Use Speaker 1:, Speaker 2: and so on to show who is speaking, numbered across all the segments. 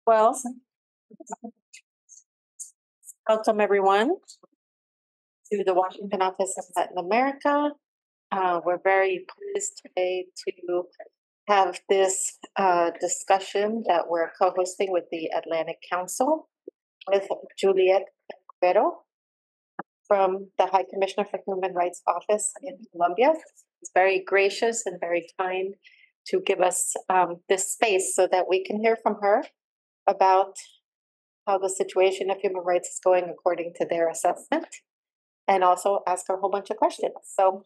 Speaker 1: Well, welcome everyone to the Washington office of Latin America. We're very pleased today to have this discussion that we're co-hosting with the Atlantic Council with Juliette de Rivero from the High Commissioner for Human Rights Office in Colombia. It's very gracious and very kind to give us this space so that we can hear from her about how the situation of human rights is going according to their assessment, and also ask her a whole bunch of questions. So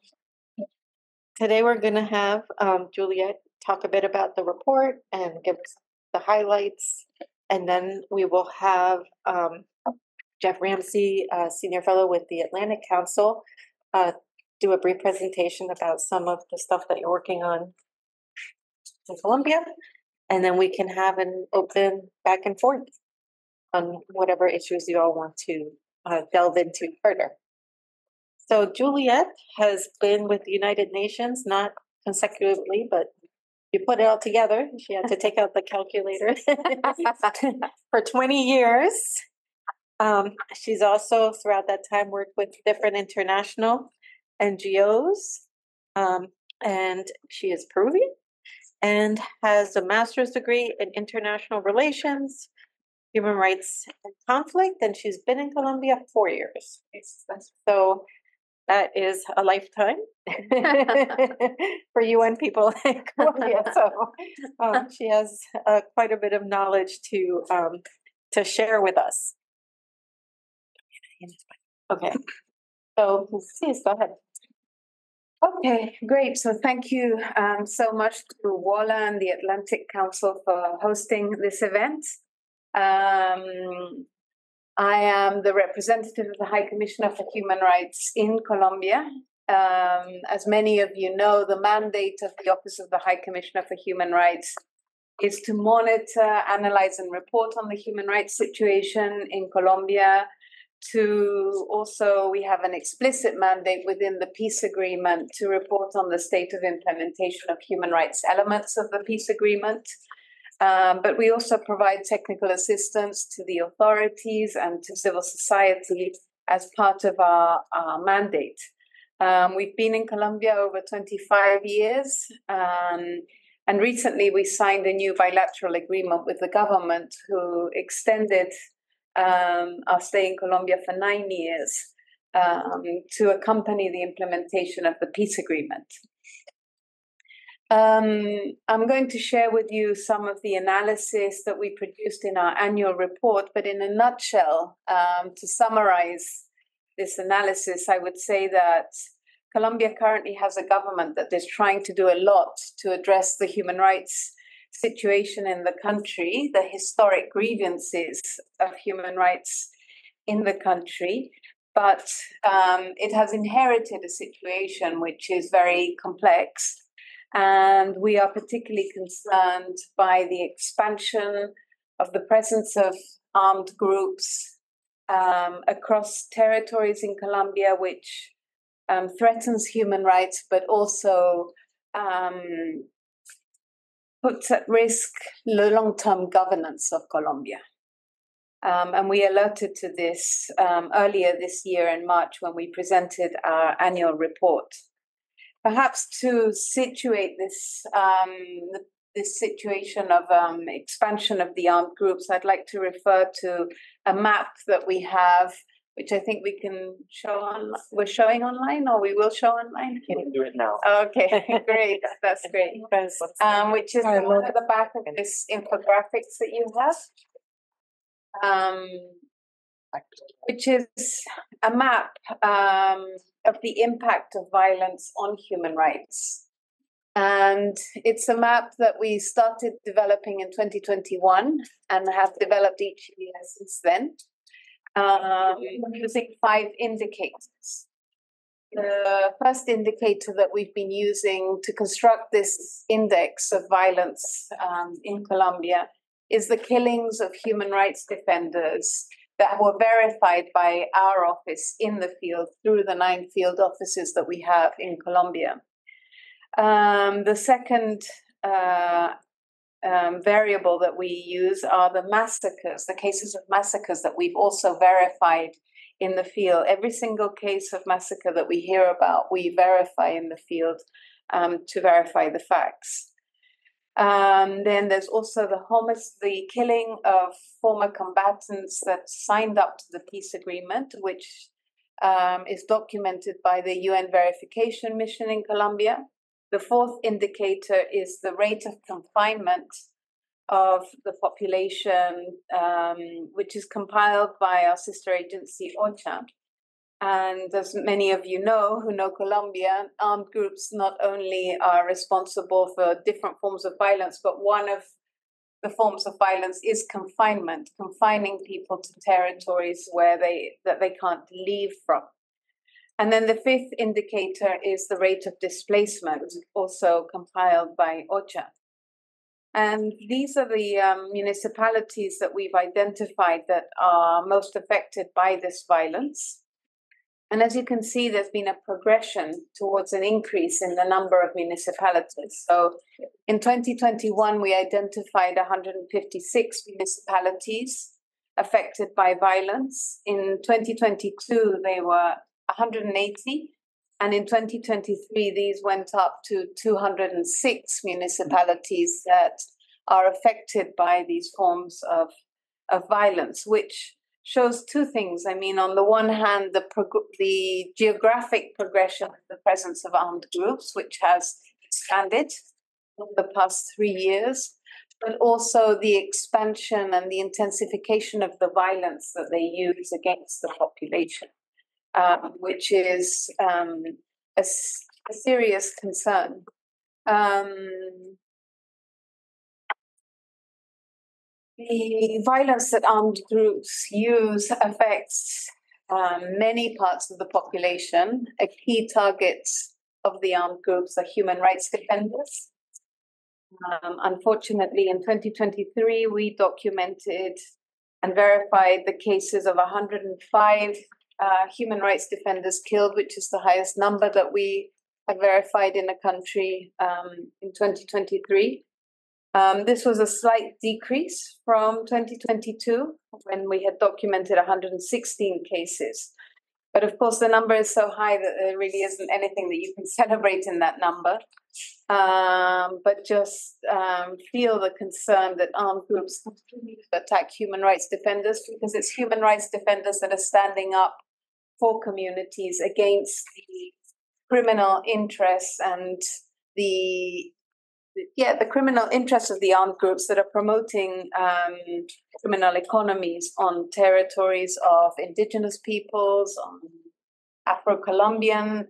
Speaker 1: today we're going to have Juliette talk a bit about the report and give us the highlights, and then we will have Geoff Ramsey, Senior Fellow with the Atlantic Council, do a brief presentation about some of the stuff that you're working on in Colombia, and then we can have an open back and forth on whatever issues you all want to delve into further. So Juliette has been with the United Nations, not consecutively, but you put it all together. She had to take out the calculator for 20 years. She's also, throughout that time, worked with different international NGOs, and she is Peruvian and has a master's degree in international relations, human rights and conflict, and she's been in Colombia 4 years. So that is a lifetime for UN people in Colombia. So she has quite a bit of knowledge to share with us. Okay, so please go ahead.
Speaker 2: Okay, great. So thank you so much to WOLA and the Atlantic Council for hosting this event. I am the representative of the High Commissioner for Human Rights in Colombia. As many of you know, the mandate of the Office of the High Commissioner for Human Rights is to monitor, analyze, and report on the human rights situation in Colombia. We have an explicit mandate within the peace agreement to report on the state of implementation of human rights elements of the peace agreement. But we also provide technical assistance to the authorities and to civil society as part of our mandate. We've been in Colombia over 25 years, and recently we signed a new bilateral agreement with the government who extended our stay in Colombia for 9 years to accompany the implementation of the peace agreement. I'm going to share with you some of the analysis that we produced in our annual report, but in a nutshell, to summarize this analysis, I would say that Colombia currently has a government that is trying to do a lot to address the human rights situation in the country, the historic grievances of human rights in the country, but it has inherited a situation which is very complex. And we are particularly concerned by the expansion of the presence of armed groups across territories in Colombia, which threatens human rights, but also puts at risk the long-term governance of Colombia. And we alerted to this earlier this year in March when we presented our annual report. Perhaps to situate this this situation of expansion of the armed groups, I'd like to refer to a map that we have, which I think we can show on. We're showing online, or we will show online.
Speaker 3: You can do it now.
Speaker 2: Okay, great. That's great. Which is at the back of this infographics that you have, which is a map of the impact of violence on human rights. And it's a map that we started developing in 2021 and have developed each year since then, using 5 indicators. The first indicator that we've been using to construct this index of violence in Colombia is the killings of human rights defenders that were verified by our office in the field through the 9 field offices that we have in Colombia. The second variable that we use are the massacres, the cases of massacres that we've also verified in the field. Every single case of massacre that we hear about, we verify in the field to verify the facts. Then there's also the killing of former combatants that signed up to the peace agreement, which is documented by the UN verification mission in Colombia. The fourth indicator is the rate of confinement of the population, which is compiled by our sister agency, OCHA. And as many of you know, who know Colombia, armed groups not only are responsible for different forms of violence, but one of the forms of violence is confinement, confining people to territories where they can't leave from. And then the fifth indicator is the rate of displacement, also compiled by OCHA. And these are the municipalities that we've identified that are most affected by this violence. And as you can see, there's been a progression towards an increase in the number of municipalities. So in 2021, we identified 156 municipalities affected by violence. In 2022, they were 180. And in 2023, these went up to 206 municipalities that are affected by these forms of violence, which shows two things. I mean, on the one hand, the geographic progression of the presence of armed groups, which has expanded over the past 3 years, but also the expansion and the intensification of the violence that they use against the population, which is a serious concern. The violence that armed groups use affects many parts of the population. A key target of the armed groups are human rights defenders. Unfortunately, in 2023, we documented and verified the cases of 105 human rights defenders killed, which is the highest number that we have verified in a country in 2023. This was a slight decrease from 2022, when we had documented 116 cases. But of course, the number is so high that there really isn't anything that you can celebrate in that number. But just feel the concern that armed groups continue to attack human rights defenders, because it's human rights defenders that are standing up for communities against the criminal interests and the criminal interests of the armed groups that are promoting criminal economies on territories of indigenous peoples, on Afro-Colombian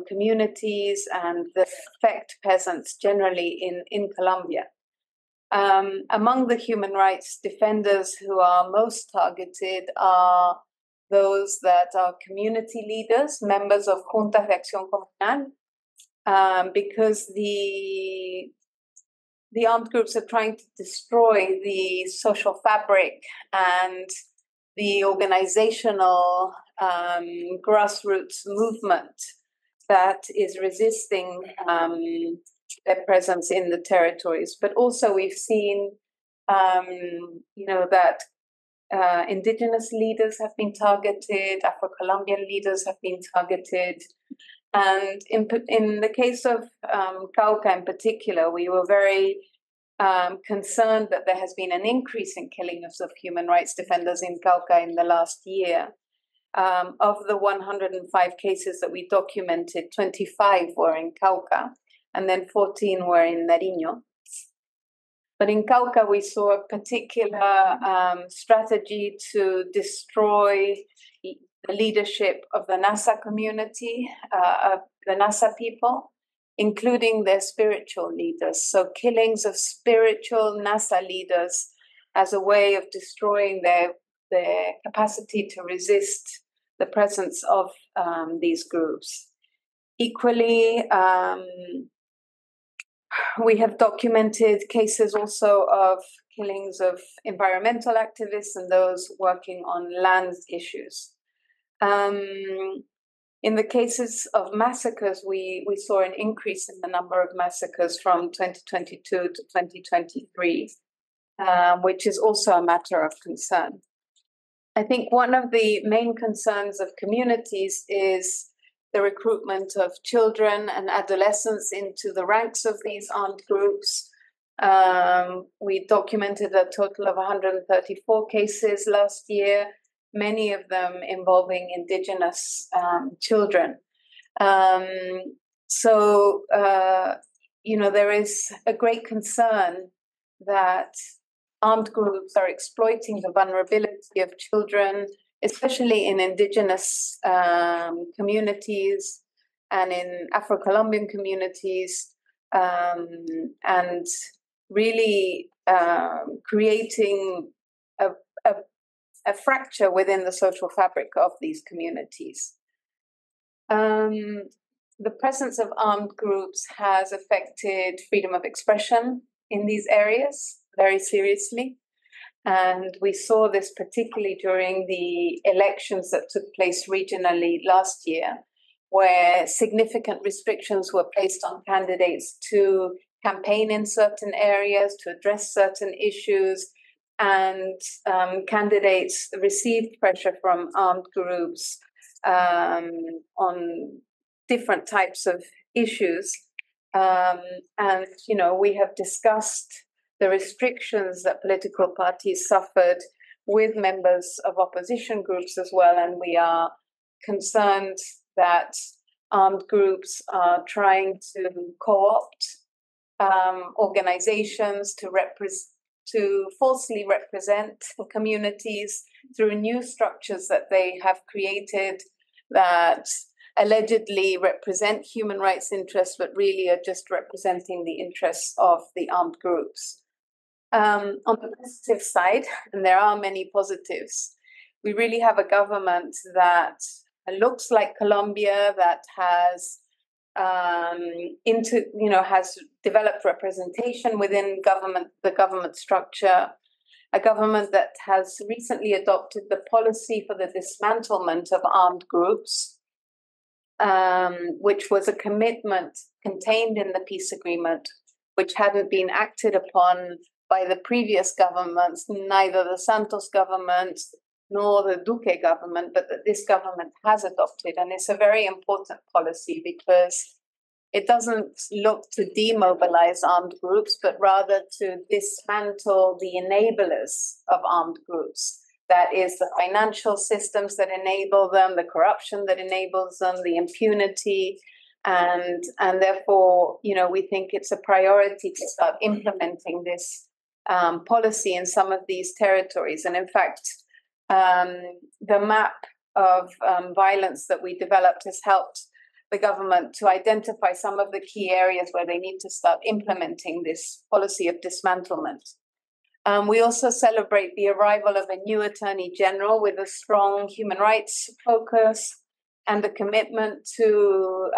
Speaker 2: communities, and that affect peasants generally in Colombia. Among the human rights defenders who are most targeted are those that are community leaders, members of Juntas de Acción Comunal, because the armed groups are trying to destroy the social fabric and the organizational grassroots movement that is resisting their presence in the territories. But also we've seen, that indigenous leaders have been targeted, Afro-Colombian leaders have been targeted. And in the case of Cauca in particular, we were very concerned that there has been an increase in killings of human rights defenders in Cauca in the last year. Of the 105 cases that we documented, 25 were in Cauca, and then 14 were in Nariño. But in Cauca, we saw a particular strategy to destroy the leadership of the Nasa community, of the Nasa people, including their spiritual leaders. So killings of spiritual Nasa leaders as a way of destroying their capacity to resist the presence of these groups. Equally, we have documented cases also of killings of environmental activists and those working on land issues. In the cases of massacres, we saw an increase in the number of massacres from 2022 to 2023, which is also a matter of concern. I think one of the main concerns of communities is the recruitment of children and adolescents into the ranks of these armed groups. We documented a total of 134 cases last year, many of them involving indigenous children. So, there is a great concern that armed groups are exploiting the vulnerability of children, especially in indigenous communities and in Afro-Colombian communities, and really creating a fracture within the social fabric of these communities. The presence of armed groups has affected freedom of expression in these areas very seriously. And we saw this particularly during the elections that took place regionally last year, where significant restrictions were placed on candidates to campaign in certain areas, to address certain issues, and candidates received pressure from armed groups on different types of issues. And, we have discussed the restrictions that political parties suffered with members of opposition groups as well. And we are concerned that armed groups are trying to co-opt organizations to falsely represent communities through new structures that they have created that allegedly represent human rights interests, but really are just representing the interests of the armed groups. On the positive side, and there are many positives, we really have a government that looks like Colombia, that has has developed representation within the government structure, a government that has recently adopted the policy for the dismantlement of armed groups, which was a commitment contained in the peace agreement, which hadn't been acted upon by the previous governments, neither the Santos government nor the Duque government, but that this government has adopted. And it's a very important policy because it doesn't look to demobilize armed groups, but rather to dismantle the enablers of armed groups. That is the financial systems that enable them, the corruption that enables them, the impunity. And therefore, we think it's a priority to start implementing this policy in some of these territories. And in fact, the map of violence that we developed has helped the government to identify some of the key areas where they need to start implementing this policy of dismantlement. We also celebrate the arrival of a new Attorney General with a strong human rights focus and a commitment to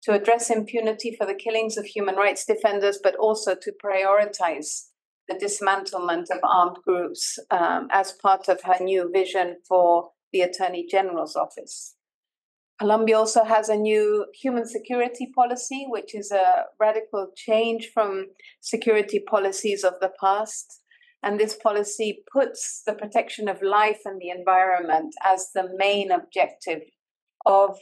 Speaker 2: address impunity for the killings of human rights defenders, but also to prioritize the dismantlement of armed groups as part of her new vision for the Attorney General's office. Colombia also has a new human security policy, which is a radical change from security policies of the past. And this policy puts the protection of life and the environment as the main objective of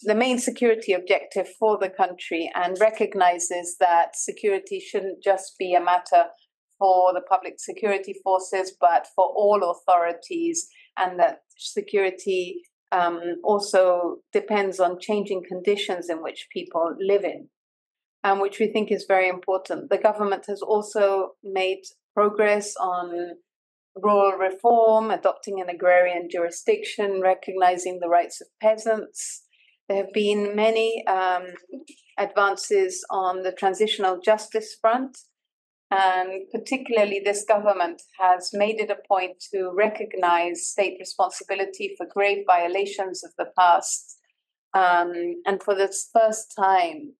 Speaker 2: the main security objective for the country, and recognizes that security shouldn't just be a matter for the public security forces, but for all authorities, and that security also depends on changing conditions in which people live in, which we think is very important. The government has also made progress on rural reform, adopting an agrarian jurisdiction, recognizing the rights of peasants. There have been many advances on the transitional justice front, and particularly this government has made it a point to recognize state responsibility for grave violations of the past. And for the first time,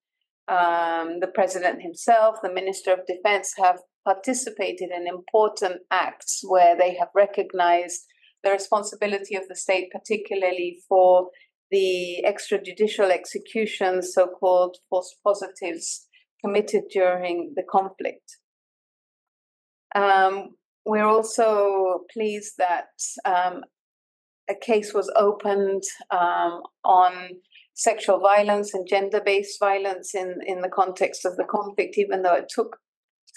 Speaker 2: the president himself, the Minister of Defense have participated in important acts where they have recognized the responsibility of the state, particularly for the extrajudicial executions, so-called false positives, committed during the conflict. We're also pleased that a case was opened on sexual violence and gender-based violence in the context of the conflict, even though it took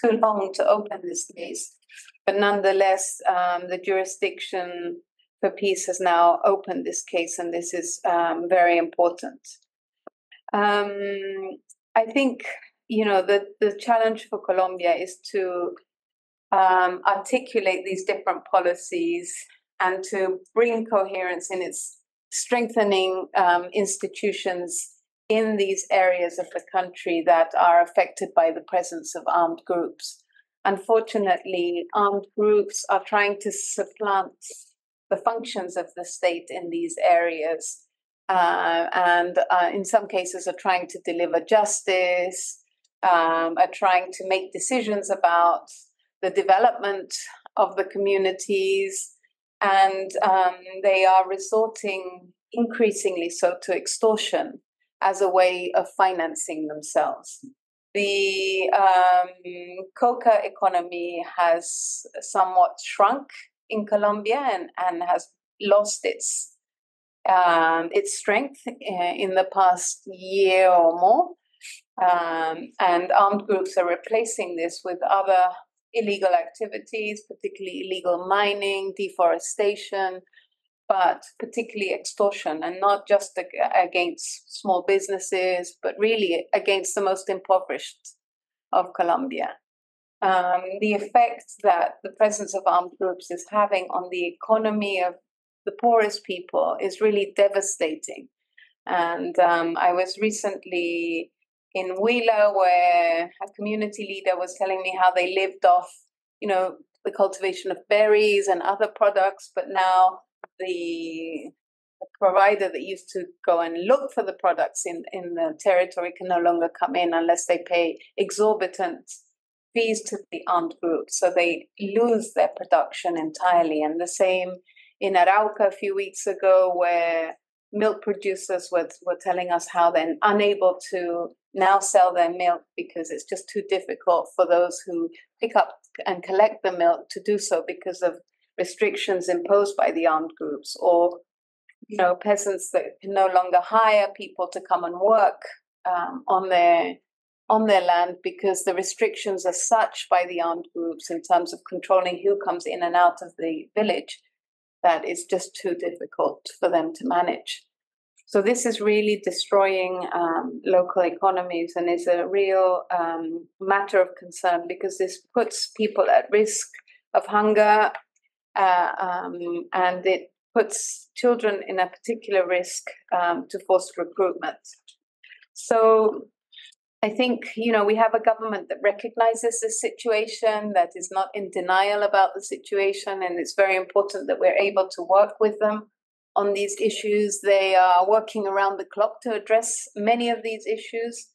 Speaker 2: too long to open this case. But nonetheless, the jurisdiction for peace has now opened this case, and this is very important. I think, the challenge for Colombia is to articulate these different policies and to bring coherence in its strengthening institutions in these areas of the country that are affected by the presence of armed groups. Unfortunately, armed groups are trying to supplant the functions of the state in these areas, and in some cases are trying to deliver justice, are trying to make decisions about the development of the communities, and they are resorting increasingly so to extortion as a way of financing themselves. The coca economy has somewhat shrunk in Colombia and has lost its strength in the past year or more, and armed groups are replacing this with other illegal activities, particularly illegal mining, deforestation, but particularly extortion, and not just against small businesses, but really against the most impoverished of Colombia. The effect that the presence of armed groups is having on the economy of the poorest people is really devastating. And I was recently in WOLA, where a community leader was telling me how they lived off, the cultivation of berries and other products, but now the provider that used to go and look for the products in the territory can no longer come in unless they pay exorbitant fees to the armed groups. So they lose their production entirely. And the same in Arauca a few weeks ago, where milk producers were telling us how they're unable to now sell their milk because it's just too difficult for those who pick up and collect the milk to do so because of restrictions imposed by the armed groups, or peasants that can no longer hire people to come and work on their land because the restrictions are such by the armed groups in terms of controlling who comes in and out of the village that it's just too difficult for them to manage. So this is really destroying local economies, and is a real matter of concern because this puts people at risk of hunger, and it puts children in a particular risk to forced recruitment. So I think, we have a government that recognizes this situation, that is not in denial about the situation, and it's very important that we're able to work with them on these issues. They are working around the clock to address many of these issues.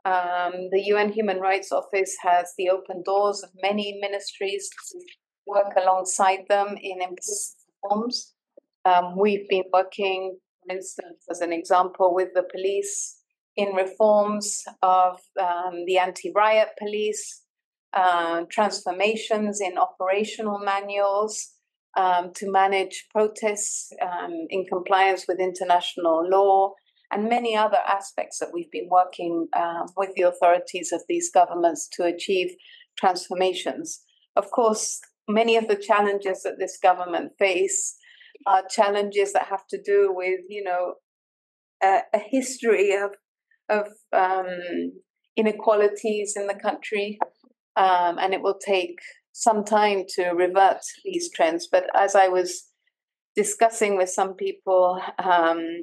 Speaker 2: The UN Human Rights Office has the open doors of many ministries to work alongside them in reforms. We've been working, for instance, as an example, with the police in reforms of the anti-riot police, transformations in operational manuals to manage protests in compliance with international law, and many other aspects that we've been working with the authorities of these governments to achieve transformations. Of course, many of the challenges that this government face are challenges that have to do with, a history of inequalities in the country, and it will take some time to revert these trends. But as I was discussing with some people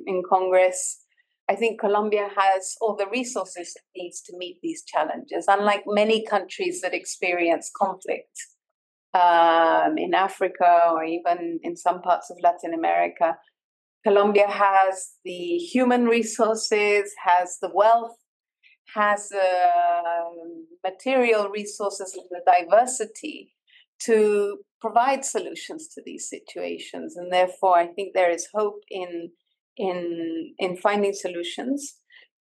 Speaker 2: in Congress, I think Colombia has all the resources it needs to meet these challenges. Unlike many countries that experience conflict in Africa or even in some parts of Latin America, Colombia has the human resources, has the wealth, has material resources and the diversity to provide solutions to these situations. And therefore, I think there is hope in finding solutions,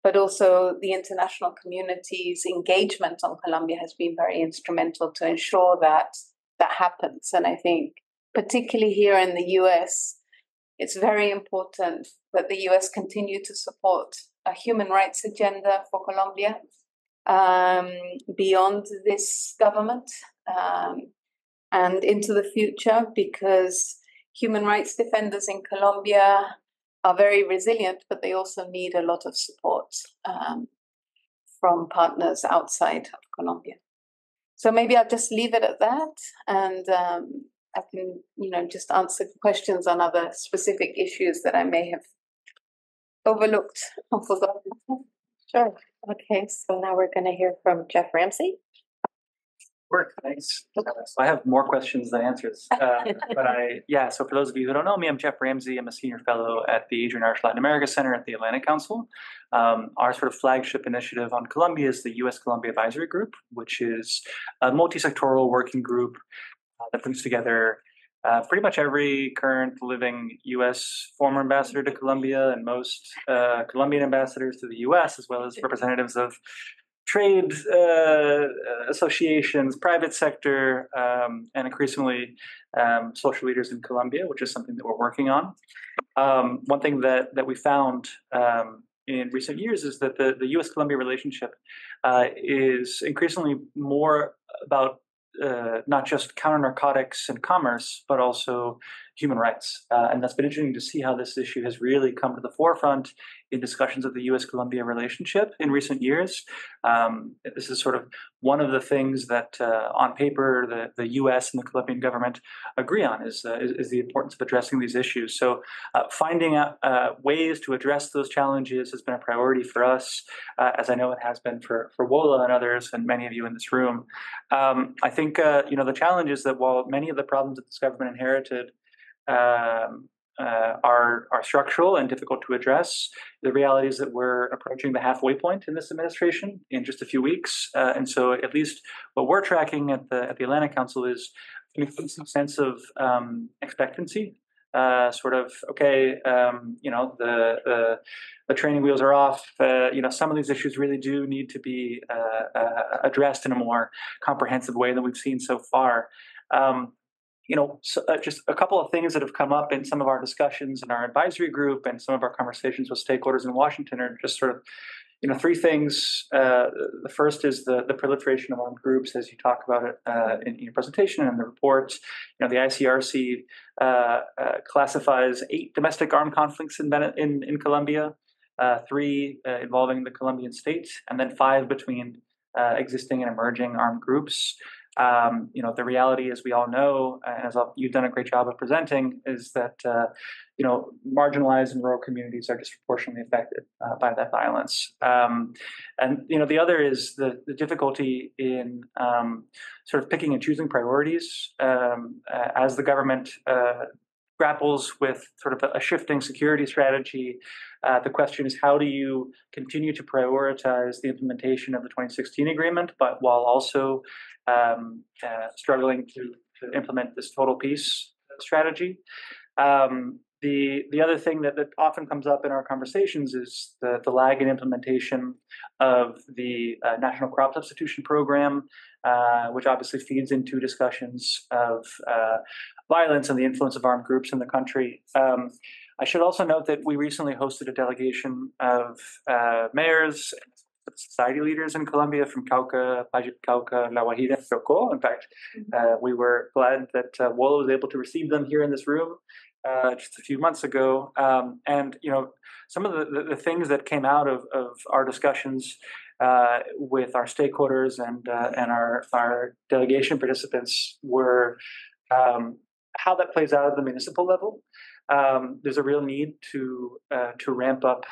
Speaker 2: but also the international community's engagement on Colombia has been very instrumental to ensure that that happens. And I think particularly here in the US, it's very important that the US continue to support a human rights agenda for Colombia beyond this government and into the future, because human rights defenders in Colombia are very resilient, but they also need a lot of support from partners outside of Colombia. So maybe I'll just leave it at that, and I can, just answer questions on other specific issues that I may have overlooked or forgotten.
Speaker 1: Sure. Okay, so now we're going to hear from Geoff Ramsey.
Speaker 3: Thanks. So I have more questions than answers. So for those of you who don't know me, I'm Geoff Ramsey. I'm a senior fellow at the Adrian Arch Latin America Center at the Atlantic Council. Our sort of flagship initiative on Colombia is the U.S. Colombia Advisory Group, which is a multi-sectoral working group that brings together pretty much every current living U.S. former ambassador to Colombia and most Colombian ambassadors to the U.S., as well as representatives of trade associations, private sector, and increasingly social leaders in Colombia, which is something that we're working on. One thing that we found in recent years is that the U.S.-Colombia relationship is increasingly more about not just counter-narcotics and commerce, but also human rights. And that's been interesting to see how this issue has really come to the forefront in discussions of the U.S.-Colombia relationship in recent years. This is sort of one of the things that on paper the U.S. and the Colombian government agree on is the importance of addressing these issues. So finding out ways to address those challenges has been a priority for us, as I know it has been for WOLA and others and many of you in this room. I think the challenge is that while many of the problems that this government inherited are structural and difficult to address, the reality is that we're approaching the halfway point in this administration in just a few weeks, and so at least what we're tracking at the Atlantic Council is an increasing sense of expectancy. The training wheels are off. Some of these issues really do need to be addressed in a more comprehensive way than we've seen so far. Just a couple of things that have come up in some of our discussions in our advisory group and some of our conversations with stakeholders in Washington are just sort of, three things. The first is the proliferation of armed groups, as you talk about it in your presentation and the report. The ICRC classifies 8 domestic armed conflicts in Colombia, 3 involving the Colombian state, and then 5 between existing and emerging armed groups. The reality, as we all know, as you've done a great job of presenting, is that marginalized and rural communities are disproportionately affected by that violence. The other is the difficulty in sort of picking and choosing priorities as the government grapples with sort of a shifting security strategy. The question is, how do you continue to prioritize the implementation of the 2016 agreement, but while also struggling to implement this total peace strategy? The other thing that often comes up in our conversations is the lag in implementation of the National Crop Substitution Program, which obviously feeds into discussions of violence and the influence of armed groups in the country. I should also note that we recently hosted a delegation of mayors, society leaders in Colombia from Cauca, Cauca, La Guajira, and Chocó. In fact, we were glad that WOLA was able to receive them here in this room just a few months ago. Some of the things that came out of our discussions with our stakeholders and our delegation participants were how that plays out at the municipal level. There's a real need to ramp up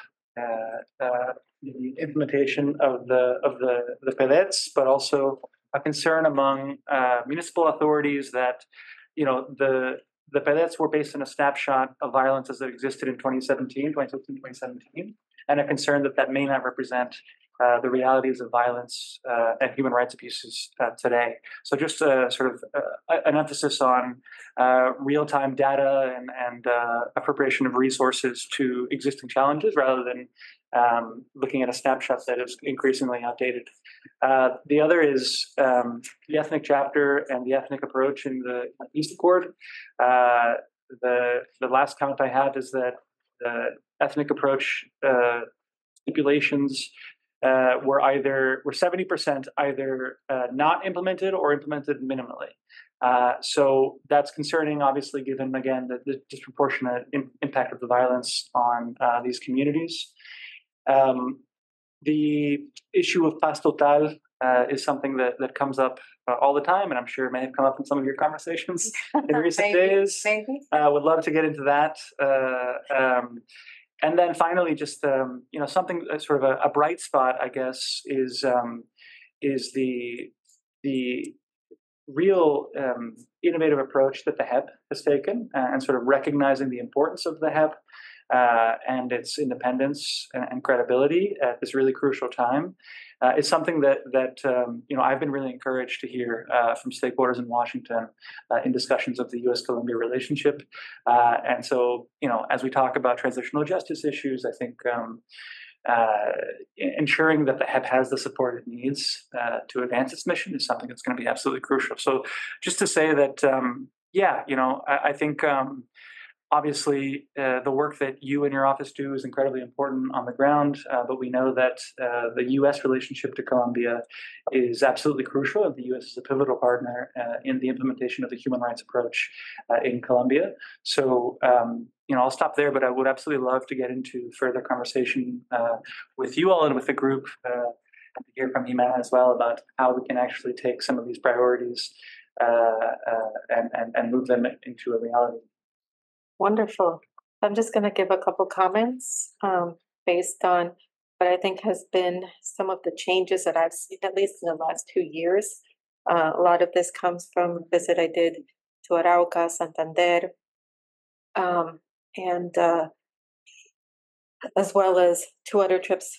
Speaker 3: the implementation of the PEDETs, but also a concern among municipal authorities that the PEDETs were based on a snapshot of violences that existed in 2017, and a concern that may not represent the realities of violence and human rights abuses today. So just sort of an emphasis on real-time data and appropriation of resources to existing challenges rather than looking at a snapshot that is increasingly outdated. The other is the ethnic chapter and the ethnic approach in the peace accord. The last count I had is that the ethnic approach stipulations were 70% either not implemented or implemented minimally. So that's concerning, obviously, given, again, the disproportionate impact of the violence on these communities. The issue of paz total is something that comes up all the time, and I'm sure it may have come up in some of your conversations in recent days.
Speaker 2: Maybe.
Speaker 3: Would love to get into that. And then finally, just something sort of a bright spot, I guess, is the real innovative approach that the HEP has taken, and sort of recognizing the importance of the HEP and its independence and credibility at this really crucial time. It's something that I've been really encouraged to hear from stakeholders in Washington in discussions of the U.S.-Colombia relationship. And so, as we talk about transitional justice issues, I think ensuring that the HEP has the support it needs to advance its mission is something that's going to be absolutely crucial. So just to say that, I think obviously, the work that you and your office do is incredibly important on the ground, but we know that the U.S. relationship to Colombia is absolutely crucial, and the U.S. is a pivotal partner in the implementation of the human rights approach in Colombia. So, I'll stop there, but I would absolutely love to get into further conversation with you all and with the group, and to hear from Gimena as well about how we can actually take some of these priorities and move them into a reality.
Speaker 1: Wonderful. I'm just going to give a couple comments based on what I think has been some of the changes that I've seen, at least in the last 2 years. A lot of this comes from a visit I did to Arauca, Santander, and as well as 2 other trips,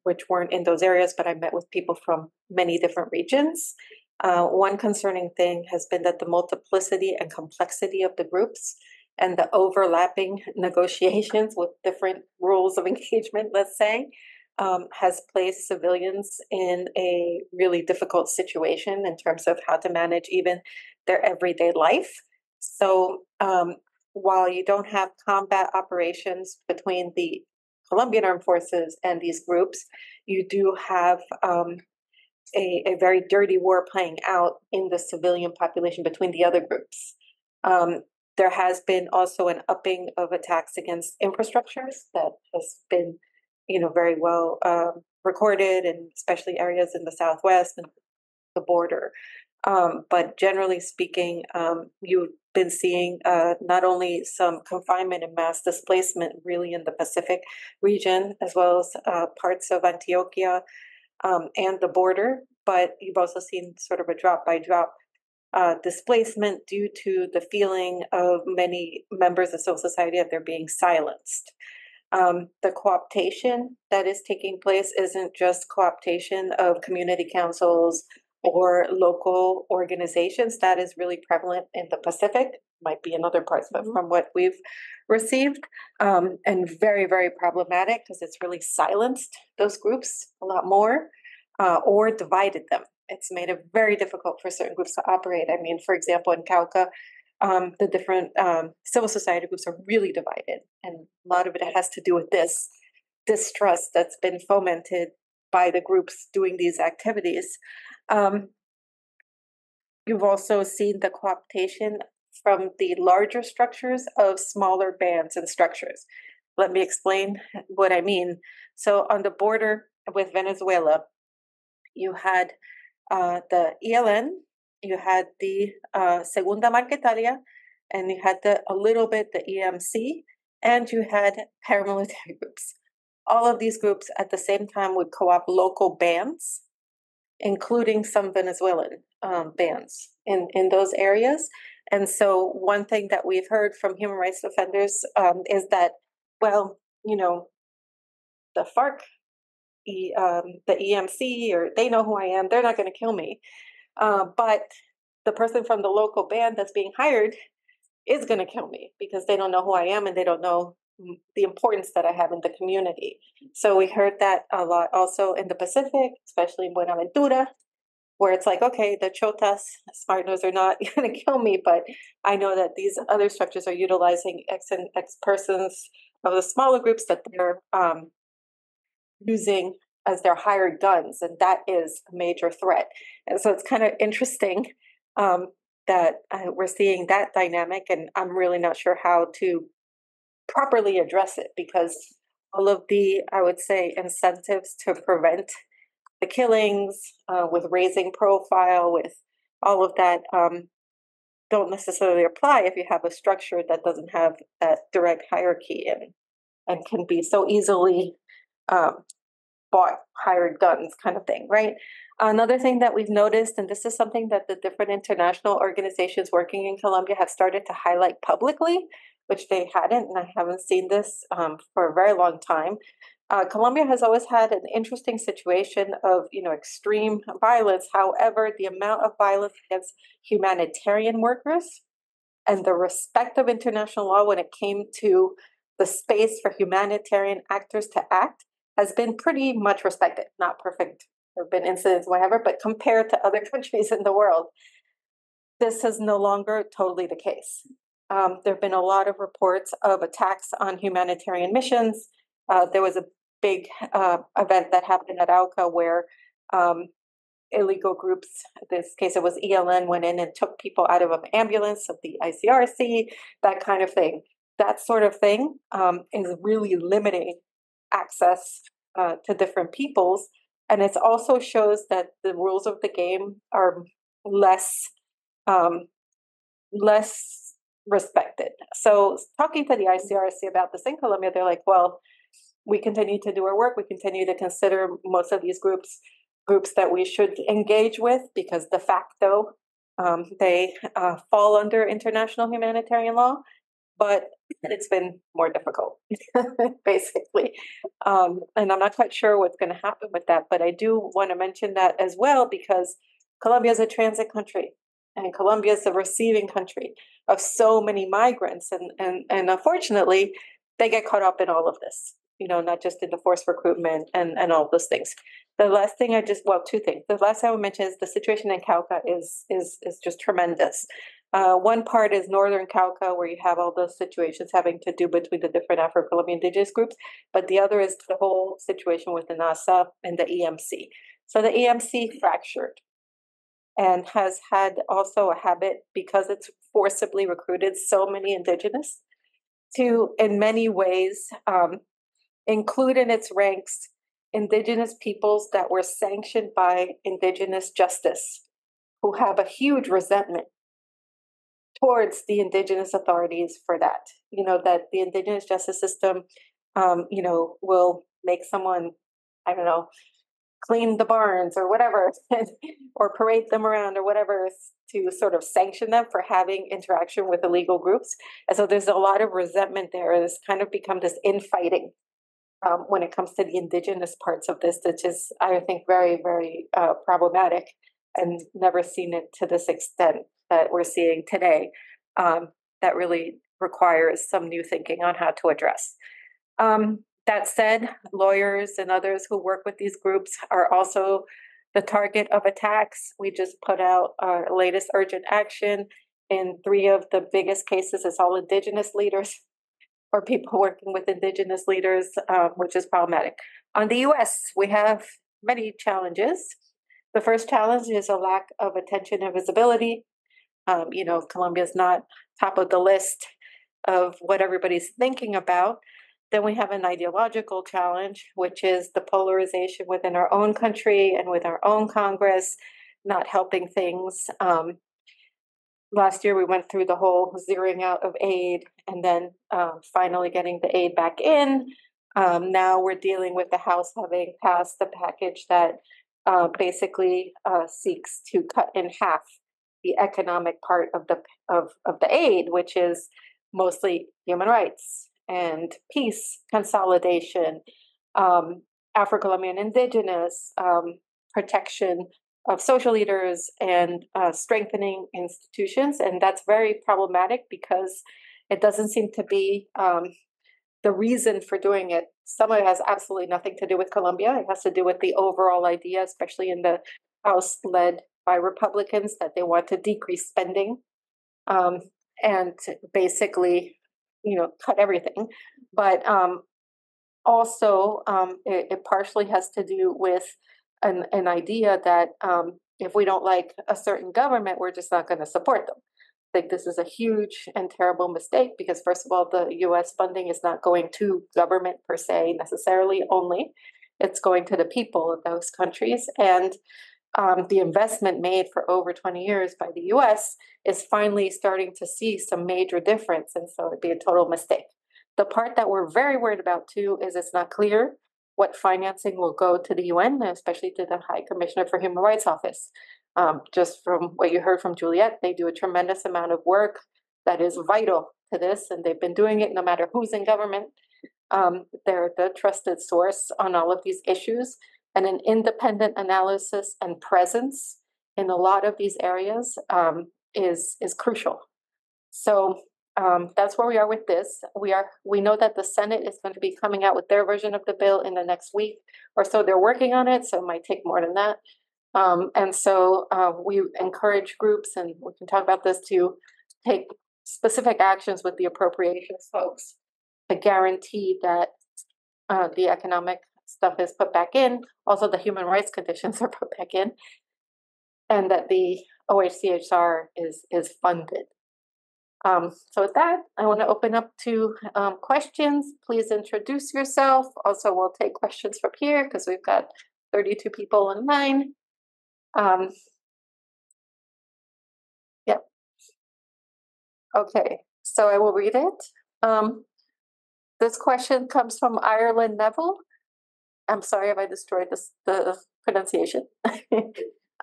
Speaker 1: which weren't in those areas, but I met with people from many different regions. One concerning thing has been that the multiplicity and complexity of the groups and the overlapping negotiations with different rules of engagement, let's say, has placed civilians in a really difficult situation in terms of how to manage even their everyday life. So while you don't have combat operations between the Colombian armed forces and these groups, you do have a very dirty war playing out in the civilian population between the other groups. There has been also an upping of attacks against infrastructures that has been, very well recorded, and especially areas in the Southwest and the border. But generally speaking, you've been seeing not only some confinement and mass displacement really in the Pacific region, as well as parts of Antioquia and the border, but you've also seen sort of a drop by drop displacement due to the feeling of many members of civil society that they're being silenced. The cooptation that is taking place isn't just cooptation of community councils or local organizations. That is really prevalent in the Pacific, might be in other parts, but from what we've received, and very, very problematic because it's really silenced those groups a lot more or divided them. It's made it very difficult for certain groups to operate. I mean, for example, in Cauca, the different civil society groups are really divided. And a lot of it has to do with this distrust that's been fomented by the groups doing these activities. You've also seen the cooptation from the larger structures of smaller bands and structures. Let me explain what I mean. So on the border with Venezuela, you had the ELN, you had the Segunda Marquetalia, and you had a little bit the EMC, and you had paramilitary groups. All of these groups at the same time would co-opt local bands, including some Venezuelan bands in those areas. And so one thing that we've heard from human rights defenders is that, well, the FARC the EMC, or they know who I am, they're not going to kill me. But the person from the local band that's being hired is going to kill me because they don't know who I am and they don't know the importance that I have in the community. So we heard that a lot also in the Pacific, especially in Buenaventura, where it's like, okay, the chotas, smart-nosed, are not going to kill me, but I know that these other structures are utilizing X and X persons of the smaller groups that they're using as their hired guns, and that is a major threat. And so it's kind of interesting that we're seeing that dynamic, and I'm really not sure how to properly address it because all of the, I would say, incentives to prevent the killings, with raising profile, with all of that, don't necessarily apply if you have a structure that doesn't have that direct hierarchy and can be so easily bought hired guns kind of thing, right? Another thing that we've noticed, and this is something that the different international organizations working in Colombia have started to highlight publicly, which they hadn't, and I haven't seen this for a very long time. Colombia has always had an interesting situation of, extreme violence. However, the amount of violence against humanitarian workers and the respect of international law when it came to the space for humanitarian actors to act has been pretty much respected. Not perfect. There have been incidents, whatever, but compared to other countries in the world, this is no longer totally the case. There have been a lot of reports of attacks on humanitarian missions. There was a big event that happened at Auca where illegal groups, in this case it was ELN, went in and took people out of an ambulance of the ICRC, that kind of thing. That sort of thing is really limiting access to different peoples. And it also shows that the rules of the game are less respected. So talking to the ICRC about this in Colombia, they're like, well, we continue to do our work. We continue to consider most of these groups that we should engage with because de facto they fall under international humanitarian law, but it's been more difficult, basically. And I'm not quite sure what's going to happen with that, but I do want to mention that as well because Colombia is a transit country. And Colombia is the receiving country of so many migrants. And unfortunately, they get caught up in all of this, not just in the forced recruitment and all those things. The last thing two things. The last thing I would mention is the situation in Cauca is just tremendous. One part is northern Cauca, where you have all those situations having to do between the different Afro-Colombian indigenous groups, but the other is the whole situation with the NASA and the EMC. So the EMC fractured and has had also a habit, because it's forcibly recruited so many indigenous, to in many ways include in its ranks indigenous peoples that were sanctioned by indigenous justice, who have a huge resentment towards the indigenous authorities for that. That the indigenous justice system, will make someone, I don't know, clean the barns or whatever, or parade them around or whatever, to sort of sanction them for having interaction with illegal groups. And so there's a lot of resentment there. It's kind of become this infighting when it comes to the indigenous parts of this, which is, I think, very, very problematic, and never seen it to this extent that we're seeing today. That really requires some new thinking on how to address. That said, lawyers and others who work with these groups are also the target of attacks. We just put out our latest urgent action. In 3 of the biggest cases, it's all indigenous leaders or people working with indigenous leaders, which is problematic. On the US, we have many challenges. The first challenge is a lack of attention and visibility. Colombia is not top of the list of what everybody's thinking about. Then we have an ideological challenge, which is the polarization within our own country and with our own Congress, not helping things. Last year, we went through the whole zeroing out of aid and then finally getting the aid back in. Now we're dealing with the House having passed the package that basically seeks to cut in half the economic part of the aid, which is mostly human rights and peace consolidation, Afro-Colombian indigenous, protection of social leaders, and strengthening institutions. And that's very problematic because it doesn't seem to be the reason for doing it. Some of it has absolutely nothing to do with Colombia. It has to do with the overall idea, especially in the House led by Republicans, that they want to decrease spending and basically, cut everything. But also, it partially has to do with an idea that if we don't like a certain government, we're just not going to support them. I think this is a huge and terrible mistake because, first of all, the US funding is not going to government per se necessarily only. It's going to the people of those countries. And the investment made for over 20 years by the US is finally starting to see some major difference. And so it'd be a total mistake. The part that we're very worried about, too, is it's not clear what financing will go to the UN, especially to the High Commissioner for Human Rights Office. Just from what you heard from Juliette, they do a tremendous amount of work that is vital to this, and they've been doing it no matter who's in government. They're the trusted source on all of these issues, and an independent analysis and presence in a lot of these areas is crucial. So that's where we are with this. We know that the Senate is going to be coming out with their version of the bill in the next week or so. They're working on it, so it might take more than that. And so we encourage groups, and we can talk about this, to take specific actions with the appropriations folks to guarantee that the economic stuff is put back in, also the human rights conditions are put back in, and that the OHCHR is funded. So with that, I want to open up to questions. Please introduce yourself. Also, we'll take questions from here because we've got 32 people online. Yep. Okay, so I will read it. This question comes from Ireland Neville. I'm sorry if I destroyed the pronunciation.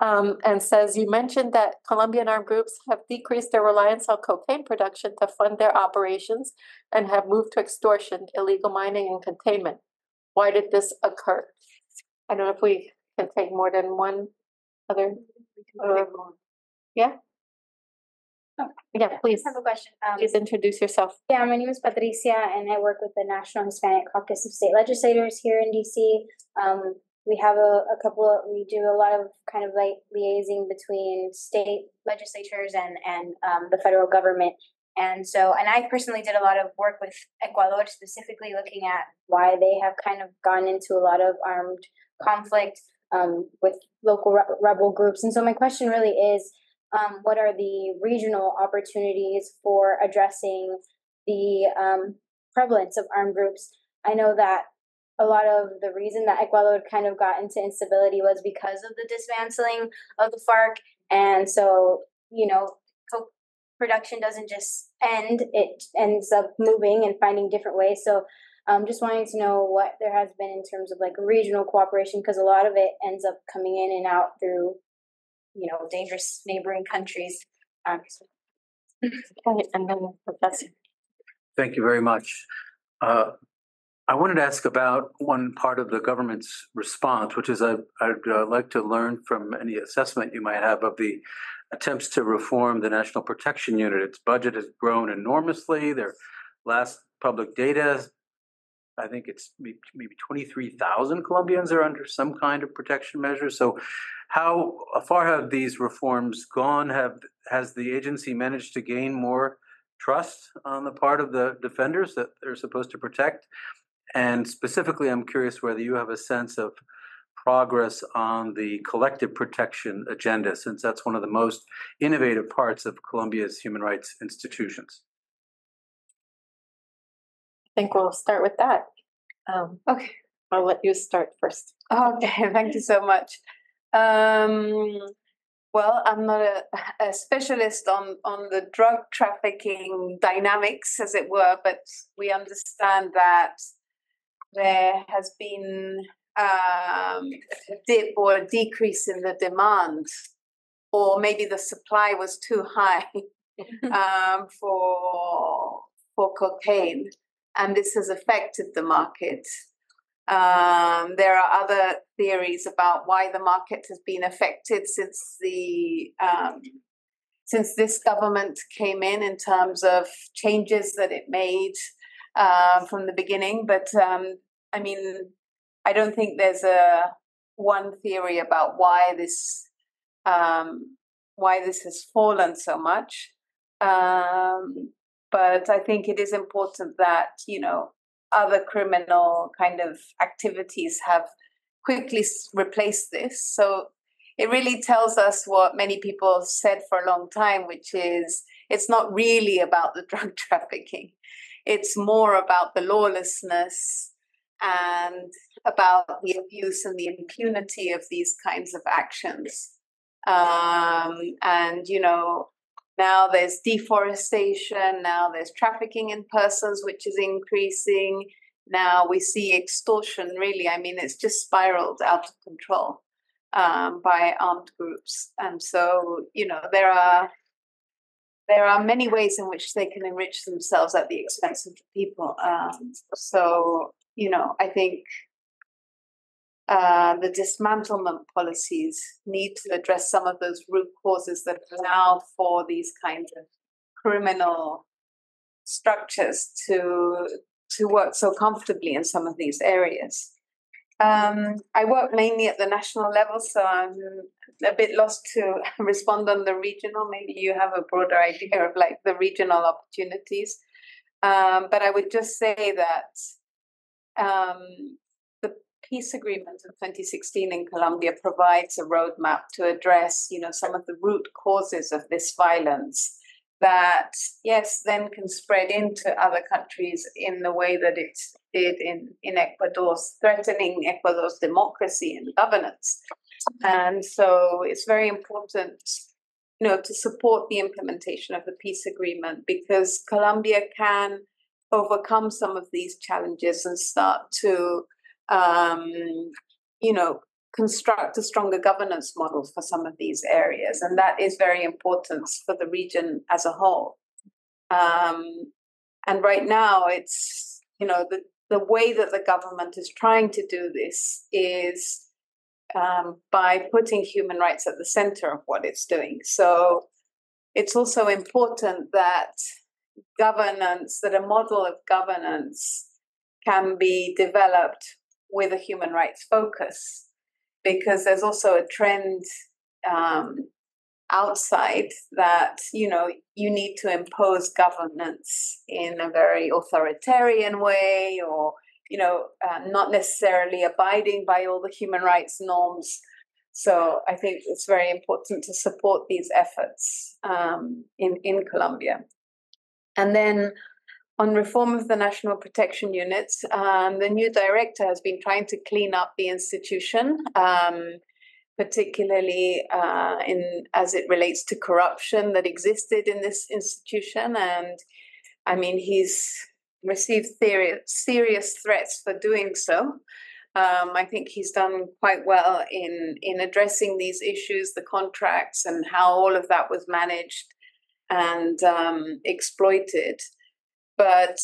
Speaker 1: And says, you mentioned that Colombian armed groups have decreased their reliance on cocaine production to fund their operations and have moved to extortion, illegal mining, and containment. Why did this occur? I don't know if we can take more than one other. Yeah?
Speaker 4: Oh,
Speaker 1: yeah, please.
Speaker 4: I have a question.
Speaker 1: Please introduce yourself.
Speaker 4: Yeah, my name is Patricia, and I work with the National Hispanic Caucus of State Legislators here in DC. We have we do a lot of kind of like liaising between state legislatures and the federal government. And I personally did a lot of work with Ecuador, specifically looking at why they have kind of gone into a lot of armed conflict with local rebel groups. And so my question really is, what are the regional opportunities for addressing the prevalence of armed groups? I know that a lot of the reason that Ecuador kind of got into instability was because of the dismantling of the FARC. And so, coke production doesn't just end, it ends up moving and finding different ways. So just wanting to know what there has been in terms of like regional cooperation, because a lot of it ends up coming in and out through, dangerous neighboring countries.
Speaker 1: And then Professor.
Speaker 5: Thank you very much. I wanted to ask about one part of the government's response, which is I'd like to learn from any assessment you might have of the attempts to reform the National Protection Unit. Its budget has grown enormously. Their last public data, I think it's maybe 23,000 Colombians are under some kind of protection measure. So how far have these reforms gone? Has the agency managed to gain more trust on the part of the defenders that they're supposed to protect? And specifically, I'm curious whether you have a sense of progress on the collective protection agenda, since that's one of the most innovative parts of Colombia's human rights institutions.
Speaker 1: I think we'll start with that.
Speaker 2: Okay.
Speaker 1: I'll let you start first.
Speaker 2: Okay, thank you so much. Well, I'm not a specialist on the drug trafficking dynamics, as it were, but we understand that there has been a dip or a decrease in the demand, or maybe the supply was too high for cocaine, and this has affected the market. There are other theories about why the market has been affected since this government came in terms of changes that it made from the beginning. But I mean, I don't think there's one theory about why this has fallen so much. But I think it is important that, other criminal kind of activities have quickly replaced this. So it really tells us what many people have said for a long time, which is it's not really about the drug trafficking. It's more about the lawlessness and about the abuse and the impunity of these kinds of actions. And, now there's deforestation, now there's trafficking in persons, which is increasing. Now we see extortion, really. I mean, it's just spiraled out of control by armed groups. And so, there are many ways in which they can enrich themselves at the expense of the people. So, I think the dismantlement policies need to address some of those root causes that allow for these kinds of criminal structures to work so comfortably in some of these areas. I work mainly at the national level, so I'm a bit lost to respond on the regional. Maybe you have a broader idea of the regional opportunities. But I would just say that the peace agreement of 2016 in Colombia provides a roadmap to address, some of the root causes of this violence that, yes, then can spread into other countries in the way that it did in Ecuador, threatening Ecuador's democracy and governance. And so it's very important, to support the implementation of the peace agreement, because Colombia can overcome some of these challenges and start to, construct a stronger governance model for some of these areas. And that is very important for the region as a whole. And right now it's, the way that the government is trying to do this is by putting human rights at the center of what it's doing. So it's also important that a model of governance can be developed with a human rights focus, because there's also a trend outside that, you need to impose governance in a very authoritarian way, or, not necessarily abiding by all the human rights norms. So I think it's very important to support these efforts in Colombia. And then on reform of the national protection units, the new director has been trying to clean up the institution, particularly as it relates to corruption that existed in this institution. And I mean, he's received serious threats for doing so. I think he's done quite well in addressing these issues, the contracts, and how all of that was managed and exploited. But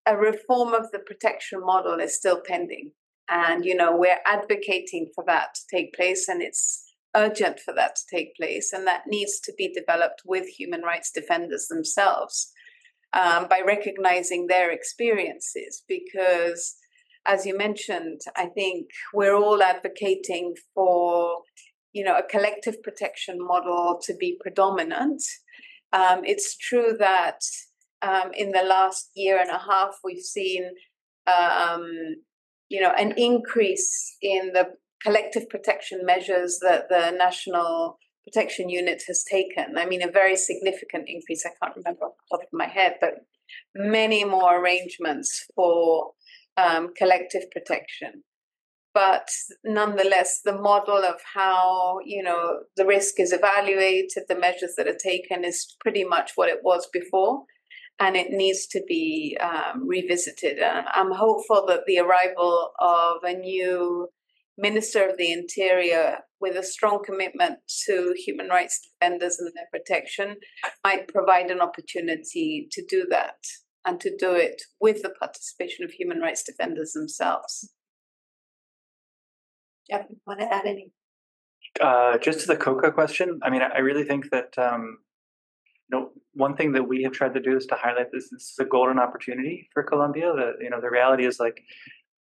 Speaker 2: a reform of the protection model is still pending. And, we're advocating for that to take place, and it's urgent for that to take place. And that needs to be developed with human rights defenders themselves by recognizing their experiences. Because, as you mentioned, I think we're all advocating for, a collective protection model to be predominant. It's true that in the last year and a half, we've seen, an increase in the collective protection measures that the National Protection Unit has taken. I mean, a very significant increase. I can't remember off the top of my head, but many more arrangements for collective protection. But nonetheless, the model of how, the risk is evaluated, the measures that are taken is pretty much what it was before. And it needs to be revisited. And I'm hopeful that the arrival of a new Minister of the Interior with a strong commitment to human rights defenders and their protection might provide an opportunity to do that, and to do it with the participation of human rights defenders themselves.
Speaker 1: Geoff, you want to add any?
Speaker 3: Just to the coca question, I mean, I really think that one thing that we have tried to do is to highlight this is a golden opportunity for Colombia. The reality is like,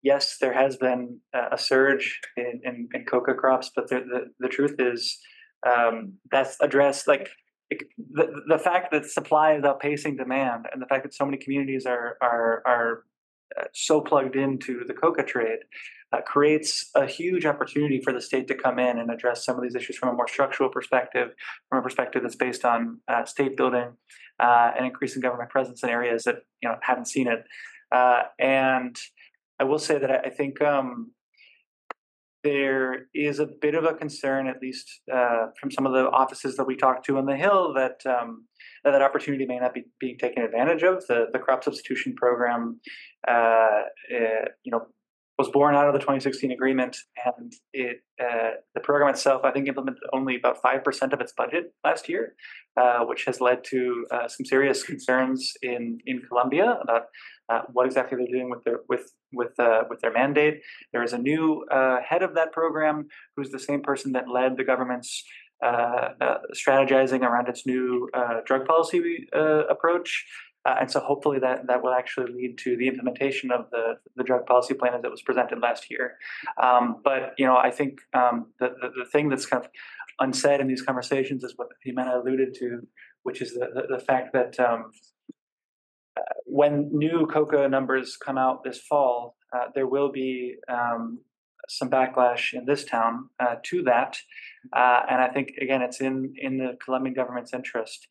Speaker 3: yes, there has been a surge in coca crops, but the truth is that's addressed like the fact that supply is outpacing demand, and the fact that so many communities are so plugged into the coca trade creates a huge opportunity for the state to come in and address some of these issues from a more structural perspective, from a perspective that's based on state building and increasing government presence in areas that haven't seen it. And I will say that I think there is a bit of a concern, at least from some of the offices that we talked to on the Hill, that that opportunity may not be being taken advantage of. The crop substitution program, was born out of the 2016 agreement, and the program itself, I think, implemented only about 5% of its budget last year, which has led to some serious concerns in Colombia about what exactly they're doing with their mandate. There is a new head of that program, who's the same person that led the government's strategizing around its new drug policy approach. And so hopefully that will actually lead to the implementation of the drug policy plan as it was presented last year. But I think the thing that's kind of unsaid in these conversations is what Gimena alluded to, which is the fact that when new coca numbers come out this fall, there will be some backlash in this town to that. And I think, again, it's in the Colombian government's interest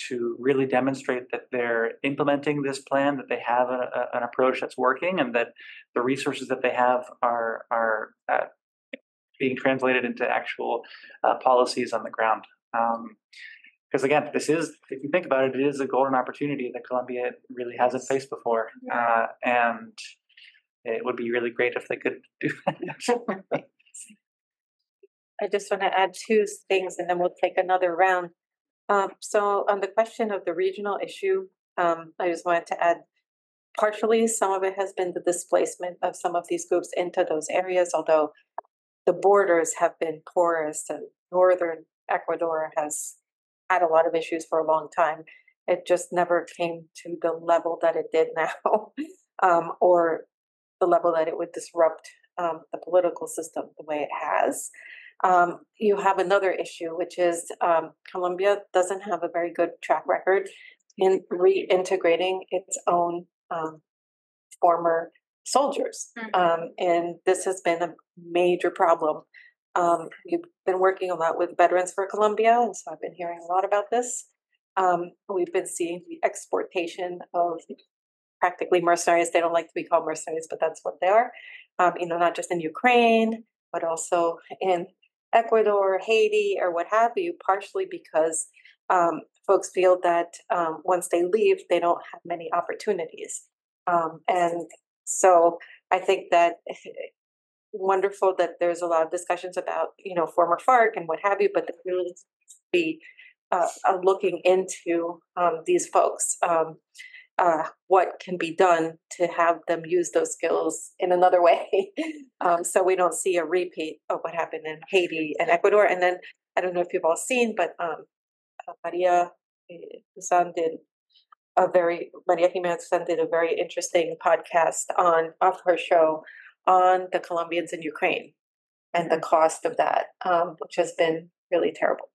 Speaker 3: to really demonstrate that they're implementing this plan, that they have an approach that's working, and that the resources that they have are being translated into actual policies on the ground. Because again, this is, if you think about it, it is a golden opportunity that Colombia really hasn't faced before. And it would be really great if they could do that.
Speaker 1: I just want to add two things, and then we'll take another round. So on the question of the regional issue, I just wanted to add, partially, some of it has been the displacement of some of these groups into those areas, although the borders have been porous, and northern Ecuador has had a lot of issues for a long time. It just never came to the level that it did now, or the level that it would disrupt the political system the way it has. You have another issue, which is Colombia doesn't have a very good track record in reintegrating its own former soldiers. And this has been a major problem. You've been working a lot with Veterans for Colombia, and so I've been hearing a lot about this. We've been seeing the exportation of practically mercenaries. They don't like to be called mercenaries, but that's what they are. Not just in Ukraine, but also in Ecuador, Haiti, or what have you, partially because folks feel that once they leave, they don't have many opportunities. And so I think that wonderful that there's a lot of discussions about, former FARC and what have you, but there really needs to be looking into these folks. What can be done to have them use those skills in another way, so we don't see a repeat of what happened in Haiti and Ecuador. And then I don't know if you've all seen, but Maria Gimena did a very interesting podcast of her show on the Colombians in Ukraine and the cost of that, which has been really terrible.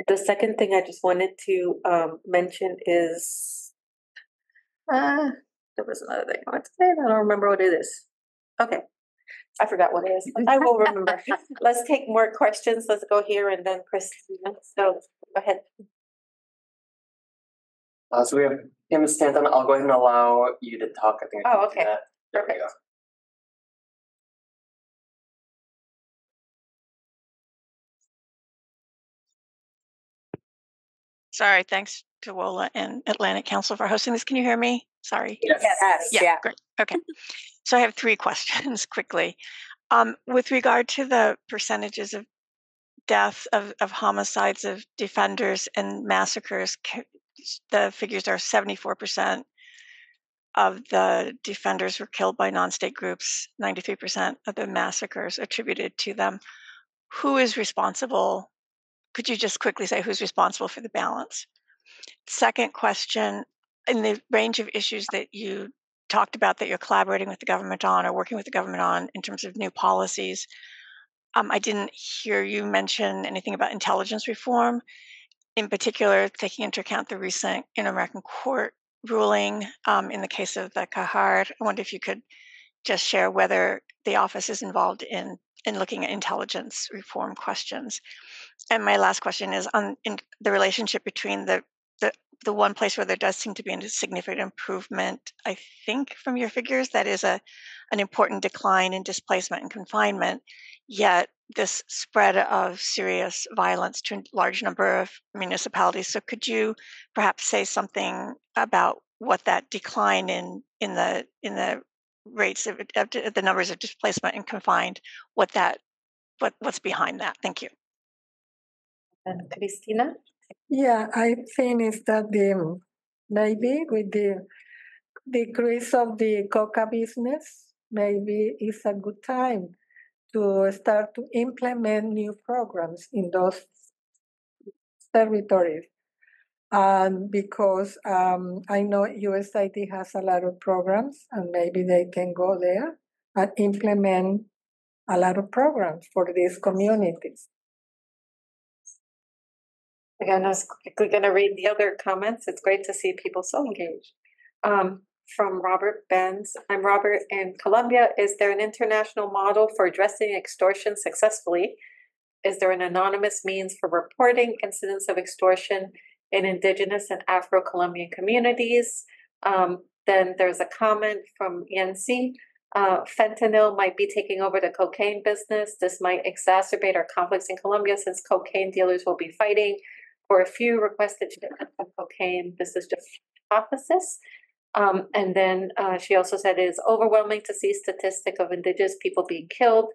Speaker 1: The second thing I just wanted to mention is, there was another thing I wanted to say, I don't remember what it is. Okay, I forgot what it is. I will remember. Let's take more questions. Let's go here, and then Christina. So go ahead.
Speaker 6: So we have Kim Stanton. I'll go ahead and allow you to talk. I think.
Speaker 1: Oh, okay.
Speaker 6: There we go.
Speaker 7: Sorry, thanks to WOLA and Atlantic Council for hosting this. Can you hear me? Sorry.
Speaker 2: Yes.
Speaker 7: Yeah, great. Okay. So I have three questions quickly. With regard to the percentages of death, of homicides, of defenders and massacres, the figures are 74% of the defenders were killed by non-state groups, 93% of the massacres attributed to them. Who is responsible? Could you just quickly say who's responsible for the balance? Second question, in the range of issues that you talked about that you're collaborating with the government on or working with the government on in terms of new policies, I didn't hear you mention anything about intelligence reform, in particular, taking into account the recent Inter-American Court ruling in the case of the Kahar. I wonder if you could just share whether the office is involved in looking at intelligence reform questions. And my last question is on the relationship between the one place where there does seem to be a significant improvement, I think, from your figures, that is an important decline in displacement and confinement, yet this spread of serious violence to a large number of municipalities. So could you perhaps say something about what that decline in the rates of the numbers of displacement and confined, what's behind that? Thank you.
Speaker 1: And Cristina?
Speaker 8: Yeah, I think it's that maybe with the decrease of the coca business, maybe it's a good time to start to implement new programs in those territories. And because I know USAID has a lot of programs, and maybe they can go there and implement a lot of programs for these communities.
Speaker 1: Again, I was quickly going to read the other comments. It's great to see people so engaged. From Robert Benz. I'm Robert. In Colombia, is there an international model for addressing extortion successfully? Is there an anonymous means for reporting incidents of extortion in indigenous and Afro-Colombian communities? Then there's a comment from Yancy. Fentanyl might be taking over the cocaine business. This might exacerbate our conflicts in Colombia since cocaine dealers will be fighting for a few requested shipments of cocaine. This is just hypothesis. And then she also said it is overwhelming to see statistic of indigenous people being killed.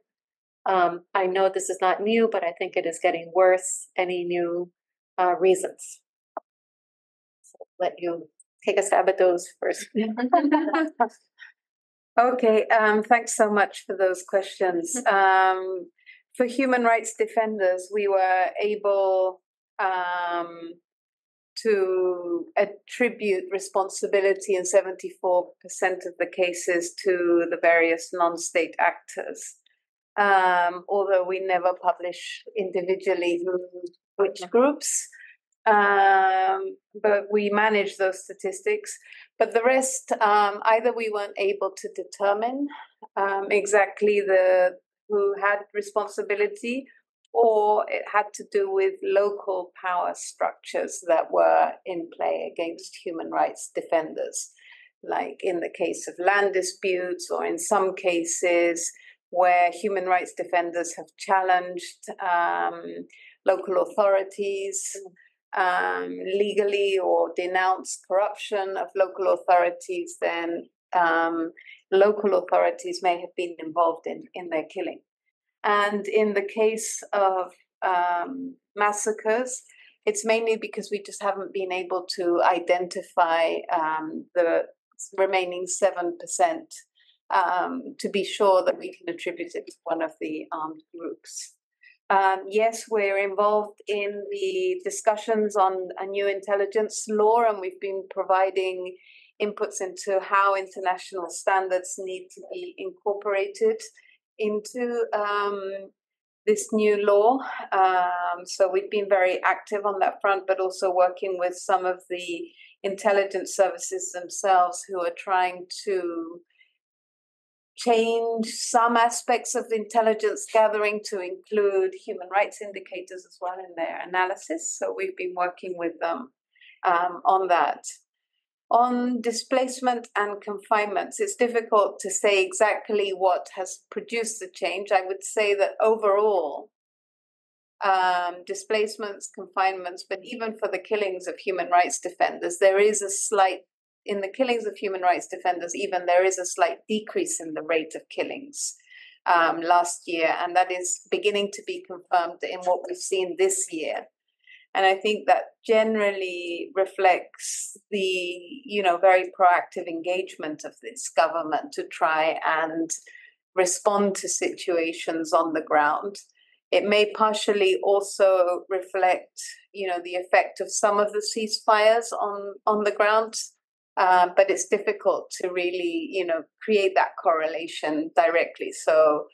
Speaker 1: I know this is not new, but I think it is getting worse. Any new reasons? So let you take a stab at those first.
Speaker 2: Okay, thanks so much for those questions. For human rights defenders, we were able to attribute responsibility in 74% of the cases to the various non-state actors. Although we never publish individually which groups, but we manage those statistics. But the rest, either we weren't able to determine exactly who had responsibility, or it had to do with local power structures that were in play against human rights defenders, like in the case of land disputes, or in some cases where human rights defenders have challenged local authorities legally or denounced corruption of local authorities, then local authorities may have been involved in their killing. And in the case of massacres, it's mainly because we just haven't been able to identify the remaining 7% to be sure that we can attribute it to one of the armed groups. Yes, we're involved in the discussions on a new intelligence law, and we've been providing inputs into how international standards need to be incorporated into this new law. So we've been very active on that front, but also working with some of the intelligence services themselves who are trying to change some aspects of the intelligence gathering to include human rights indicators as well in their analysis. So we've been working with them on that. On displacement and confinements, it's difficult to say exactly what has produced the change. I would say that overall, displacements, confinements, but even for the killings of human rights defenders, there is a slight, in the killings of human rights defenders, even there is a slight decrease in the rate of killings last year, and that is beginning to be confirmed in what we've seen this year. And I think that generally reflects the, very proactive engagement of this government to try and respond to situations on the ground. It may partially also reflect, the effect of some of the ceasefires on the ground, but it's difficult to really, create that correlation directly. So,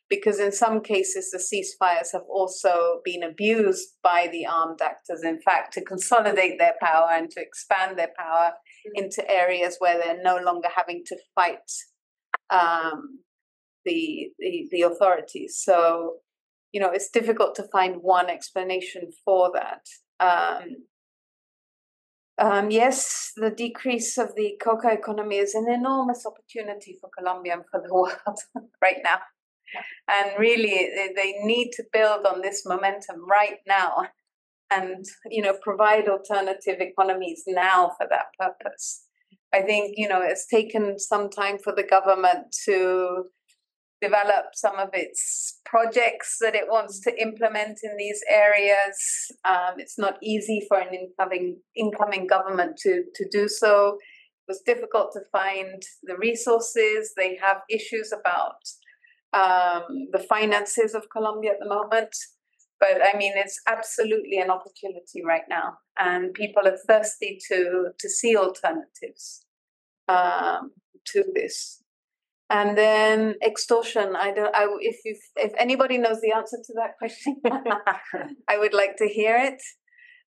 Speaker 2: because in some cases the ceasefires have also been abused by the armed actors, in fact, to consolidate their power and to expand their power into areas where they're no longer having to fight the authorities. So, it's difficult to find one explanation for that. Yes, the decrease of the coca economy is an enormous opportunity for Colombia and for the world right now. And really, they need to build on this momentum right now and, provide alternative economies now for that purpose. I think, it's taken some time for the government to develop some of its projects that it wants to implement in these areas. It's not easy for an incoming government to do so. It was difficult to find the resources. They have issues about the finances of Colombia at the moment. But I mean, it's absolutely an opportunity right now. And people are thirsty to see alternatives to this. And then extortion. If anybody knows the answer to that question, I would like to hear it.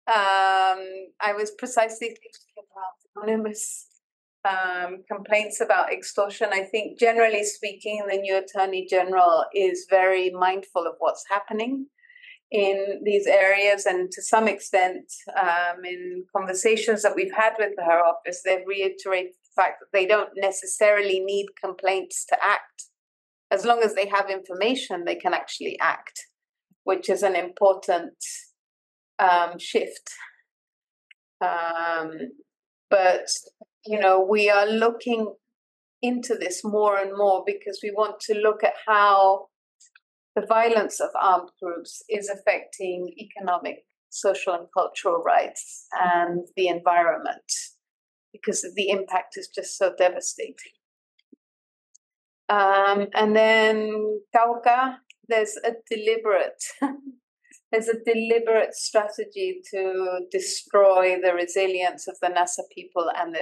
Speaker 2: I was precisely thinking about anonymous complaints about extortion. I think, generally speaking, the new Attorney General is very mindful of what's happening in these areas, and to some extent, in conversations that we've had with her office, they've reiterated the fact that they don't necessarily need complaints to act. As long as they have information, they can actually act, which is an important shift. But, we are looking into this more and more because we want to look at how the violence of armed groups is affecting economic, social, and cultural rights and the environment, because the impact is just so devastating. And then Cauca, there's a deliberate strategy to destroy the resilience of the Nasa people and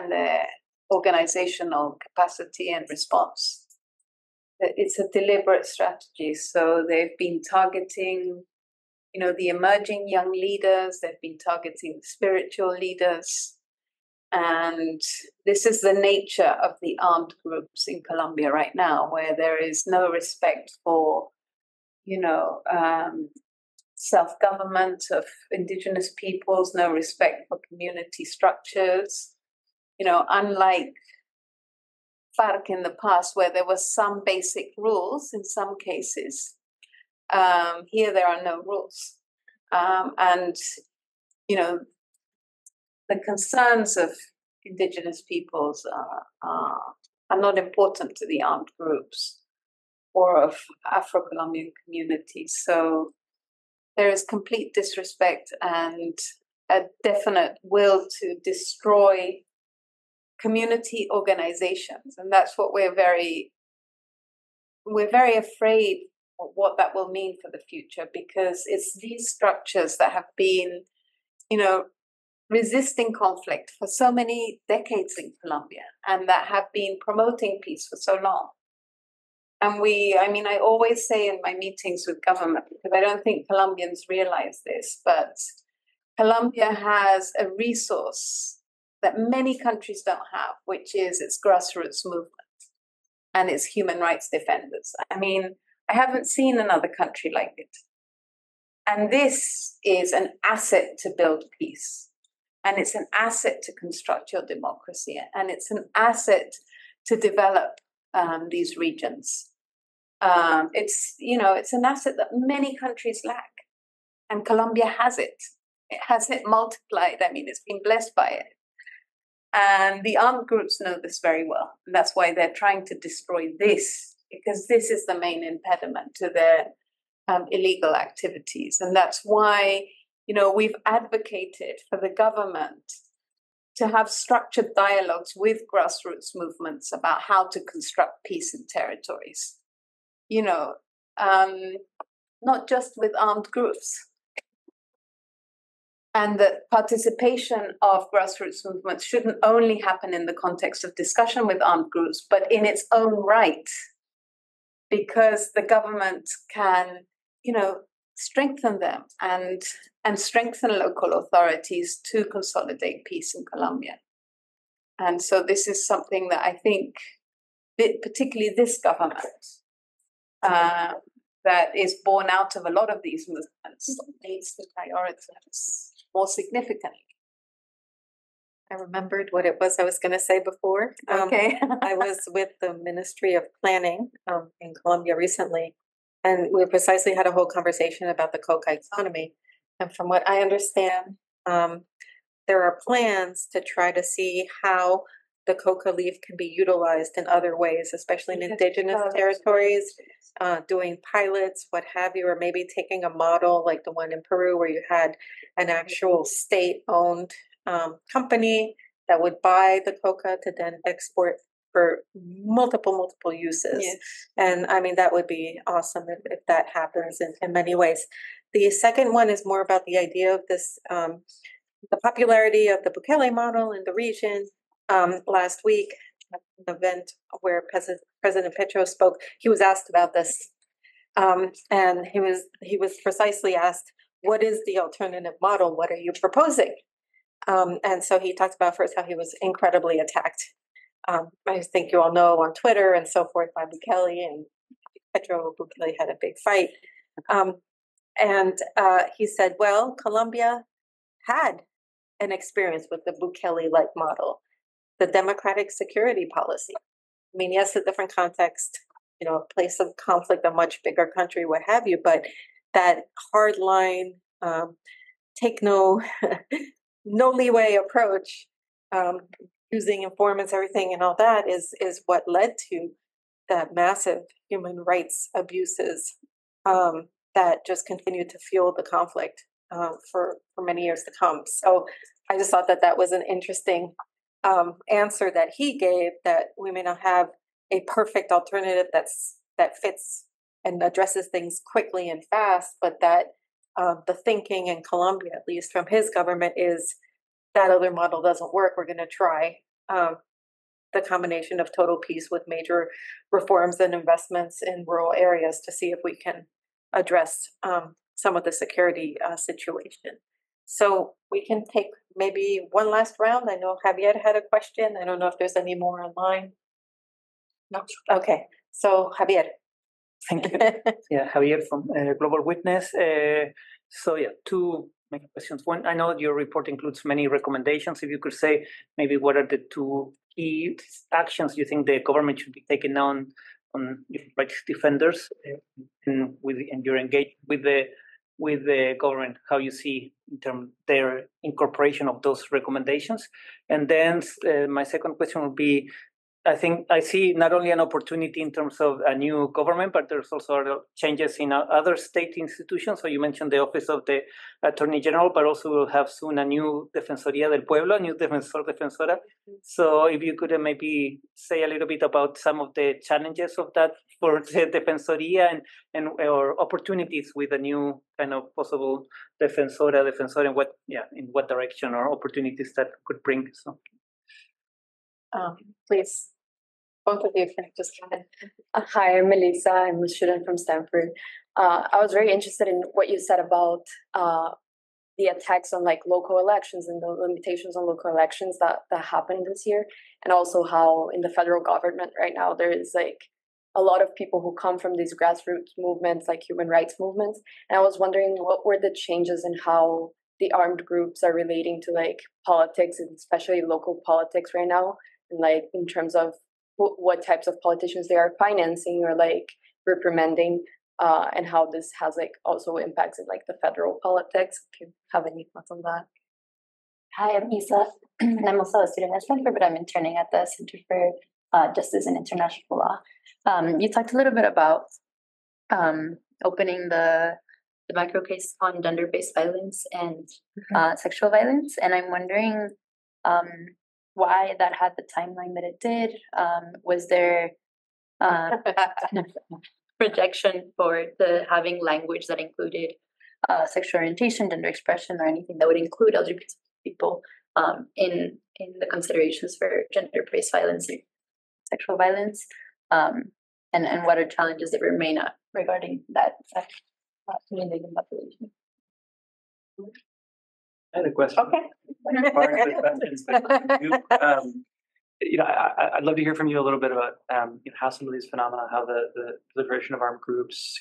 Speaker 2: their organizational capacity and response. It's a deliberate strategy. So they've been targeting, the emerging young leaders. They've been targeting the spiritual leaders. And this is the nature of the armed groups in Colombia right now, where there is no respect for, self-government of indigenous peoples, no respect for community structures. Unlike FARC in the past, where there were some basic rules in some cases, here there are no rules. And, the concerns of indigenous peoples are not important to the armed groups or of Afro-Colombian communities. So there is complete disrespect and a definite will to destroy community organizations, and that's what we're very afraid of what that will mean for the future, because it's these structures that have been, resisting conflict for so many decades in Colombia, and that have been promoting peace for so long. And I always say in my meetings with government, because I don't think Colombians realize this, but Colombia has a resource that many countries don't have, which is its grassroots movement and its human rights defenders. I haven't seen another country like it. And this is an asset to build peace. And it's an asset to construct your democracy. And it's an asset to develop these regions. It's an asset that many countries lack. And Colombia has it. It has it multiplied. It's been blessed by it. And the armed groups know this very well. And that's why they're trying to destroy this, because this is the main impediment to their illegal activities. And that's why we've advocated for the government to have structured dialogues with grassroots movements about how to construct peace in territories. Not just with armed groups. And that participation of grassroots movements shouldn't only happen in the context of discussion with armed groups, but in its own right, because the government can, strengthen them and strengthen local authorities to consolidate peace in Colombia. And so this is something that I think, particularly this government, that is born out of a lot of these movements, needs to prioritize more significantly.
Speaker 1: I remembered what it was I was going to say before.
Speaker 2: Okay.
Speaker 1: I was with the Ministry of Planning in Colombia recently, and we precisely had a whole conversation about the coca economy. And from what I understand, there are plans to try to see how the coca leaf can be utilized in other ways, especially in indigenous territories, doing pilots, what have you, or maybe taking a model like the one in Peru where you had an actual state-owned company that would buy the coca to then export for multiple uses.
Speaker 2: Yes.
Speaker 1: And I mean, that would be awesome if that happens in many ways. The second one is more about the idea of this, the popularity of the Bukele model in the region. Last week, at an event where President Petro spoke, he was asked about this. And he was precisely asked, what is the alternative model? What are you proposing? And so he talked about first how he was incredibly attacked. I think you all know on Twitter and so forth by Bukele, and Petro Bukele had a big fight. And he said, well, Colombia had an experience with the Bukele-like model, the democratic security policy. I mean, yes, a different context, a place of conflict, a much bigger country, what have you, but that hard line, take no leeway approach, using informants, everything and all that is what led to that massive human rights abuses that just continue to fuel the conflict for many years to come. So I just thought that was an interesting answer that he gave, that we may not have a perfect alternative that fits and addresses things quickly and fast, but that the thinking in Colombia, at least from his government, is that other model doesn't work. We're going to try the combination of total peace with major reforms and investments in rural areas to see if we can address some of the security situation. So we can take maybe one last round. I know Javier had a question. I don't know if there's any more online. No. Okay. So Javier.
Speaker 9: Thank you. Yeah, Javier from Global Witness. So yeah, two main questions. One, I know your report includes many recommendations. If you could say maybe what are the two key actions you think the government should be taking on human rights defenders, and your engagement with the government, how you see in terms their incorporation of those recommendations. And then my second question would be, I think I see not only an opportunity in terms of a new government, but there's also changes in other state institutions. So you mentioned the Office of the Attorney General, but also we'll have soon a new Defensoría del Pueblo, a new defensora. So if you could maybe say a little bit about some of the challenges of that for the Defensoría and or opportunities with a new kind of possible defensor, and in what direction or opportunities that could bring. So,
Speaker 1: please. Both of you can just go ahead.
Speaker 10: Hi, I'm Melissa. I'm a student from Stanford. I was very interested in what you said about the attacks on local elections and the limitations on local elections that happened this year, and also how in the federal government right now there is a lot of people who come from these grassroots movements, like human rights movements. And I was wondering what were the changes in how the armed groups are relating to politics, and especially local politics right now, and in terms of what types of politicians they are financing or reprimanding, and how this has also impacts in the federal politics. If you have any thoughts on that.
Speaker 11: Hi, I'm Isa. I'm also a student at Stanford, but I'm interning at the Center for Justice and International Law. You talked a little bit about opening the the macro case on gender-based violence and sexual violence, and I'm wondering why that had the timeline that it did. Was there projection for the having language that included sexual orientation, gender expression, or anything that would include LGBT people in the considerations for gender-based violence and sexual violence, and what are challenges that remain regarding that community and population?
Speaker 3: I had a question.
Speaker 1: Okay.
Speaker 3: Part of the questions, but I'd love to hear from you a little bit about how some of these phenomena, how the proliferation of armed groups,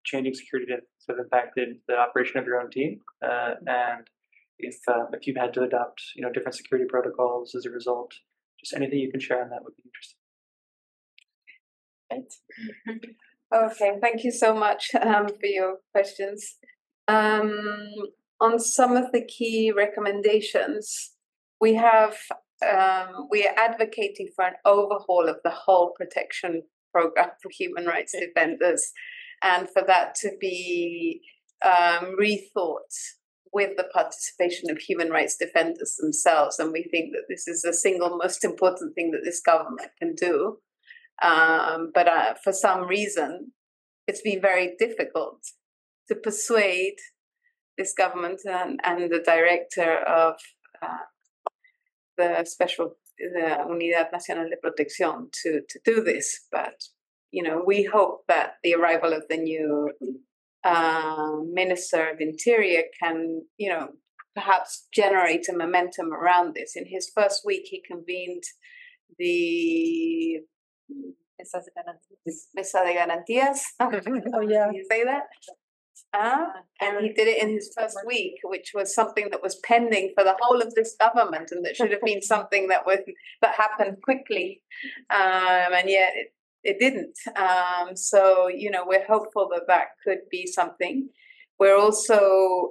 Speaker 3: changing security have impacted the operation of your own team, and if you've had to adopt different security protocols as a result. Just anything you can share on that would be interesting.
Speaker 2: Okay, thank you so much for your questions. On some of the key recommendations, we are advocating for an overhaul of the whole protection program for human rights defenders, and for that to be rethought with the participation of human rights defenders themselves. And we think that this is the single most important thing that this government can do. But for some reason, it's been very difficult to persuade this government and the director of the Unidad Nacional de Protección to do this. But, we hope that the arrival of the new Minister of Interior can, perhaps generate a momentum around this. In his first week, he convened the Mesa de Garantías.
Speaker 8: Oh, yeah.
Speaker 2: Can you say that? And he did it in his first week, which was something that was pending for the whole of this government, and that should have been something that happened quickly, and yet it didn't. So we're hopeful that could be something. We're also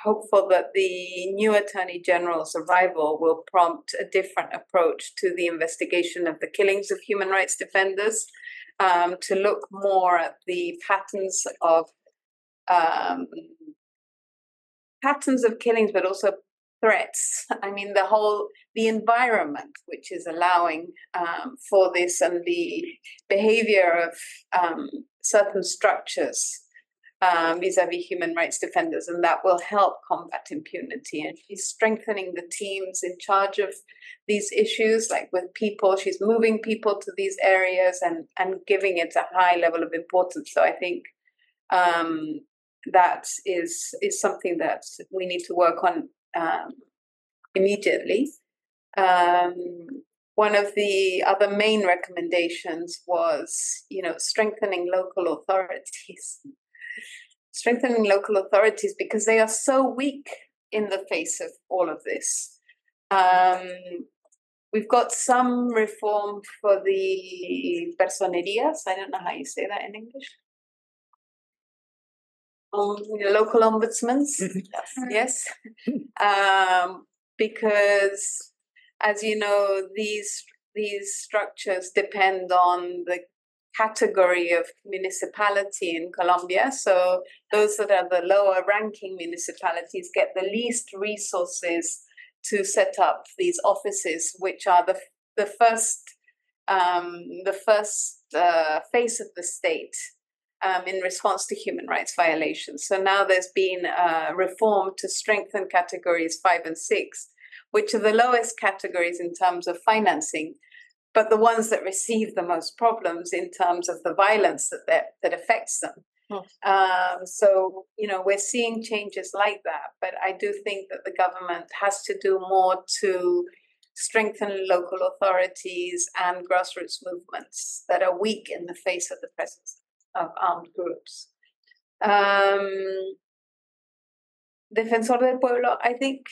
Speaker 2: hopeful that the new Attorney General's arrival will prompt a different approach to the investigation of the killings of human rights defenders, to look more at the patterns of killings, but also threats. I mean, the environment which is allowing for this, and the behavior of certain structures vis-a-vis human rights defenders, and that will help combat impunity. And she's strengthening the teams in charge of these issues, like with people. She's moving people to these areas and giving it a high level of importance. So I think that is something that we need to work on immediately. One of the other main recommendations was, strengthening local authorities. Strengthening local authorities because they are so weak in the face of all of this. We've got some reform for the personerías. I don't know how you say that in English. Local ombudsmen, yes, because, as you know, these structures depend on the category of municipality in Colombia. So those that are the lower ranking municipalities get the least resources to set up these offices, which are the first face of the state in response to human rights violations. So now there's been a reform to strengthen categories 5 and 6, which are the lowest categories in terms of financing, but the ones that receive the most problems in terms of the violence that affects them. So, we're seeing changes like that, but I do think that the government has to do more to strengthen local authorities and grassroots movements that are weak in the face of the presence of armed groups. Defensor del Pueblo, I think,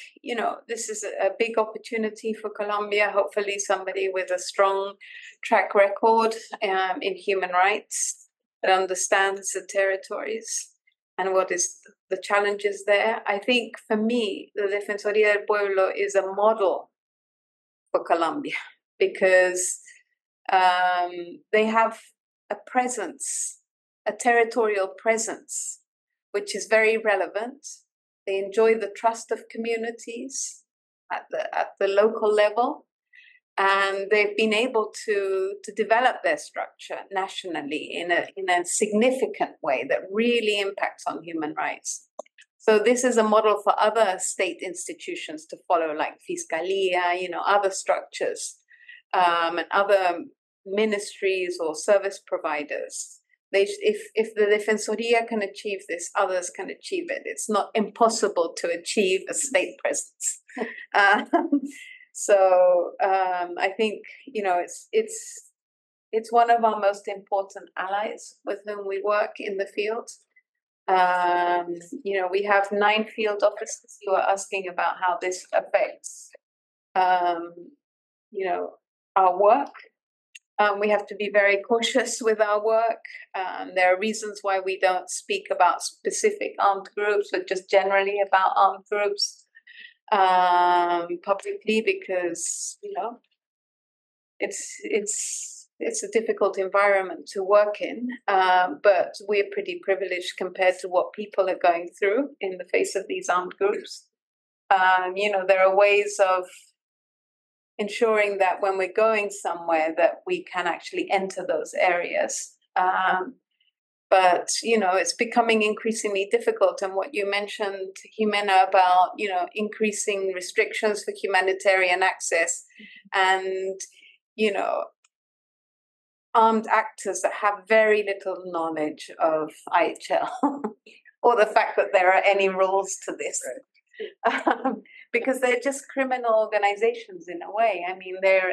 Speaker 2: this is a big opportunity for Colombia. Hopefully somebody with a strong track record in human rights that understands the territories and what is the challenges there. I think for me, the Defensoría del Pueblo is a model for Colombia because they have a presence, a territorial presence, which is very relevant. They enjoy the trust of communities at the local level, and they've been able to develop their structure nationally in a significant way that really impacts on human rights. So this is a model for other state institutions to follow, like Fiscalia, other structures, and other ministries or service providers. If the Defensoría can achieve this, others can achieve it. It's not impossible to achieve a state presence. So I think it's one of our most important allies with whom we work in the field. We have 9 field officers who are asking about how this affects our work. We have to be very cautious with our work. There are reasons why we don't speak about specific armed groups, but just generally about armed groups publicly, because it's a difficult environment to work in. But we're pretty privileged compared to what people are going through in the face of these armed groups. There are ways of ensuring that when we're going somewhere that we can actually enter those areas. But it's becoming increasingly difficult. And what you mentioned, Jimena, about, increasing restrictions for humanitarian access and, armed actors that have very little knowledge of IHL or the fact that there are any rules to this. Because they're just criminal organizations in a way. I mean, they've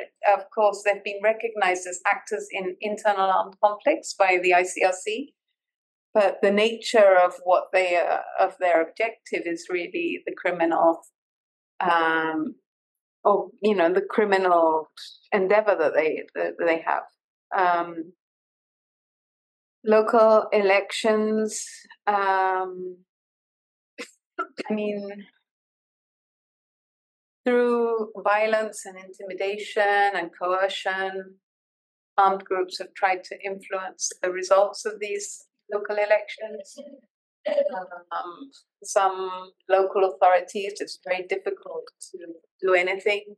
Speaker 2: been recognized as actors in internal armed conflicts by the ICRC, but the nature of what of their objective is really the criminal, the criminal endeavor that they have. Local elections. Through violence and intimidation and coercion, armed groups have tried to influence the results of these local elections. Some local authorities, it's very difficult to do anything.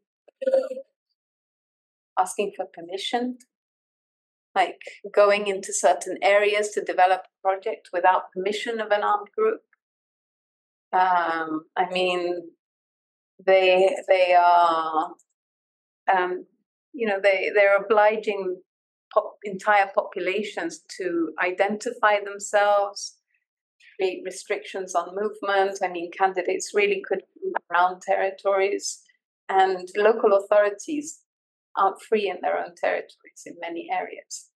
Speaker 2: Asking for permission, like going into certain areas to develop a project without permission of an armed group. They are, they're obliging entire populations to identify themselves, create restrictions on movement. Candidates really could move around territories, and local authorities aren't free in their own territories in many areas.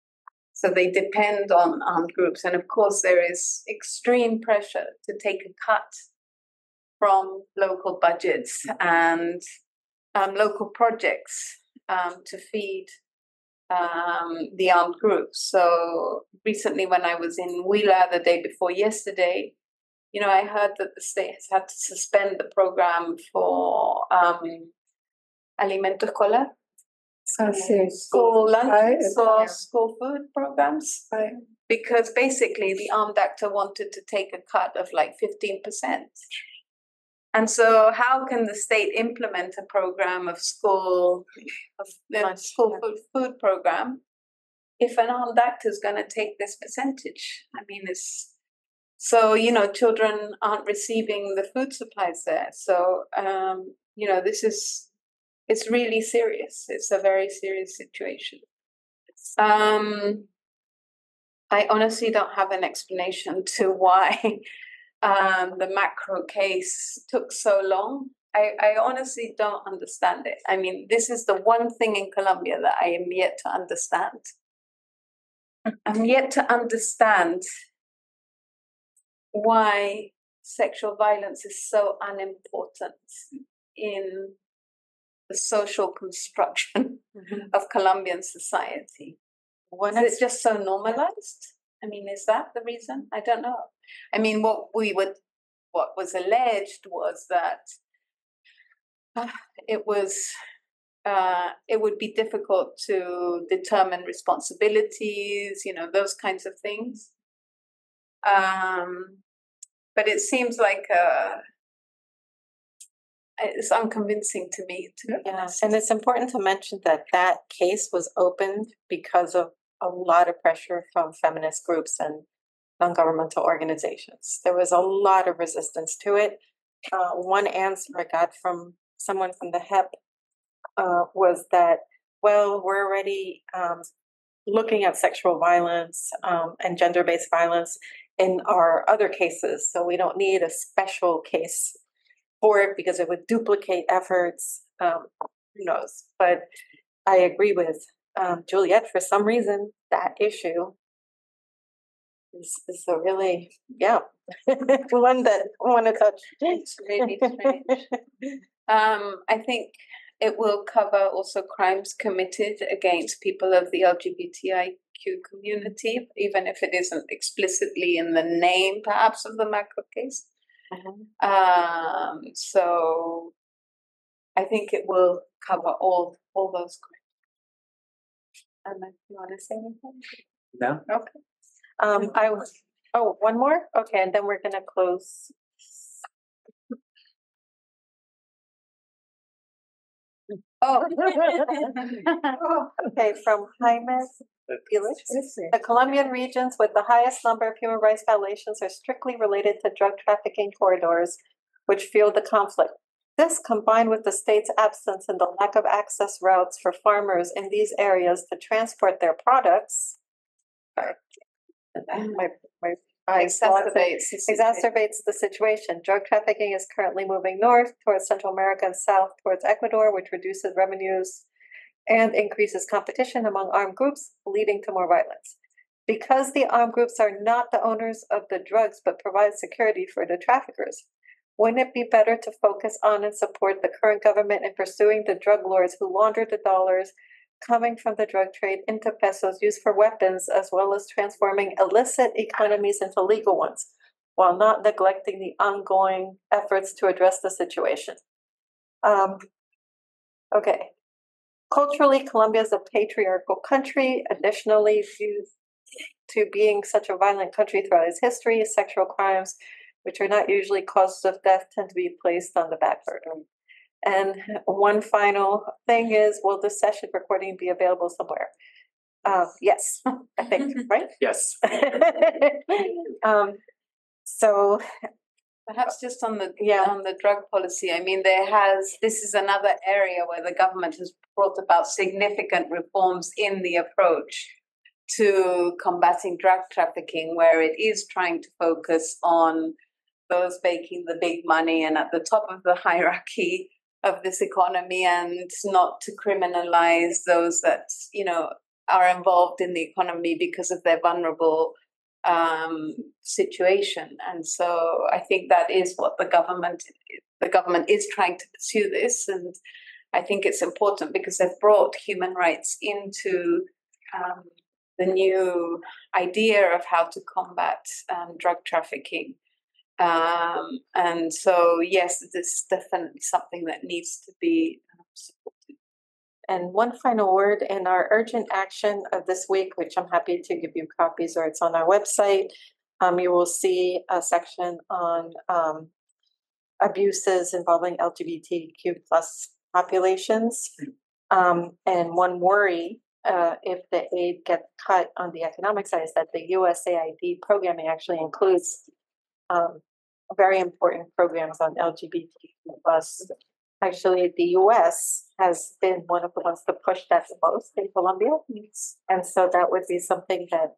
Speaker 2: So they depend on armed groups. And of course, there is extreme pressure to take a cut from local budgets and local projects to feed the armed groups. So recently when I was in WOLA the day before yesterday, I heard that the state has had to suspend the program for Alimento Escolar, school lunches or school food programs, because basically the armed actor wanted to take a cut of like 15%. And so how can the state implement a program of school food program if an armed actor is going to take this percentage? Children aren't receiving the food supplies there. So, it's really serious. It's a very serious situation. I honestly don't have an explanation to why the macro case took so long. I honestly don't understand it. This is the one thing in Colombia that I am yet to understand. I'm yet to understand why sexual violence is so unimportant in the social construction of Colombian society. Is it just so normalized? Is that the reason? I don't know. What was alleged was that it would be difficult to determine responsibilities, those kinds of things. but it seems like it's unconvincing to me. To be honest.
Speaker 1: And it's important to mention that that case was opened because of a lot of pressure from feminist groups and non-governmental organizations. There was a lot of resistance to it. One answer I got from someone from the HEP was that, well, we're already looking at sexual violence and gender-based violence in our other cases, so we don't need a special case for it because it would duplicate efforts. Who knows? But I agree with Juliette. For some reason, that issue is a really, one that I want to touch.
Speaker 2: It's really strange. I think it will cover also crimes committed against people of the LGBTIQ community, even if it isn't explicitly in the name, perhaps, of the macro case. So I think it will cover all those crimes. And then you want to say anything?
Speaker 5: No.
Speaker 1: Okay. One more? Okay, and then we're gonna close. Okay, from Jaime Felix. The Colombian regions with the highest number of human rights violations are strictly related to drug trafficking corridors, which fuel the conflict. This, combined with the state's absence and the lack of access routes for farmers in these areas to transport their products, exacerbates the situation. Drug trafficking is currently moving north towards Central America and south towards Ecuador, which reduces revenues and increases competition among armed groups, leading to more violence. Because the armed groups are not the owners of the drugs but provide security for the traffickers, wouldn't it be better to focus on and support the current government in pursuing the drug lords who launder the dollars coming from the drug trade into pesos used for weapons, as well as transforming illicit economies into legal ones, while not neglecting the ongoing efforts to address the situation? Okay. Culturally, Colombia is a patriarchal country. Additionally, due to being such a violent country throughout its history, sexual crimes, which are not usually causes of death, tend to be placed on the back burner. And one final thing is, will this session recording be available somewhere? Yes, I think, right?
Speaker 6: Yes.
Speaker 1: So
Speaker 2: perhaps just on the drug policy, I mean, this is another area where the government has brought about significant reforms in the approach to combating drug trafficking, where it is trying to focus on those making the big money and at the top of the hierarchy of this economy, and not to criminalize those that, are involved in the economy because of their vulnerable situation. And so I think that is what the government is trying to pursue this. And I think it's important because they've brought human rights into the new idea of how to combat drug trafficking. And so, yes, this is definitely something that needs to be supported.
Speaker 1: And one final word in our urgent action of this week, which I'm happy to give you copies, or it's on our website. You will see a section on abuses involving LGBTQ plus populations. And one worry, if the aid gets cut on the economic side, is that the USAID programming actually includes very important programs on LGBTQ plus. Actually, the US has been one of the ones to push that the most in Colombia. And so that would be something that.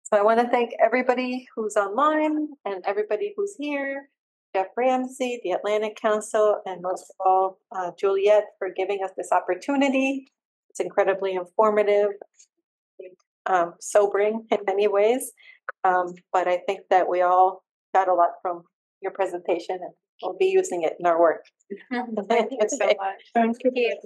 Speaker 1: So I want to thank everybody who's online and everybody who's here, Geoff Ramsey, the Atlantic Council, and most of all, Juliette, for giving us this opportunity. It's incredibly informative, sobering in many ways. But I think that we all got a lot from your presentation, and we'll be using it in our work.
Speaker 2: Thank you so much.
Speaker 1: Thank you.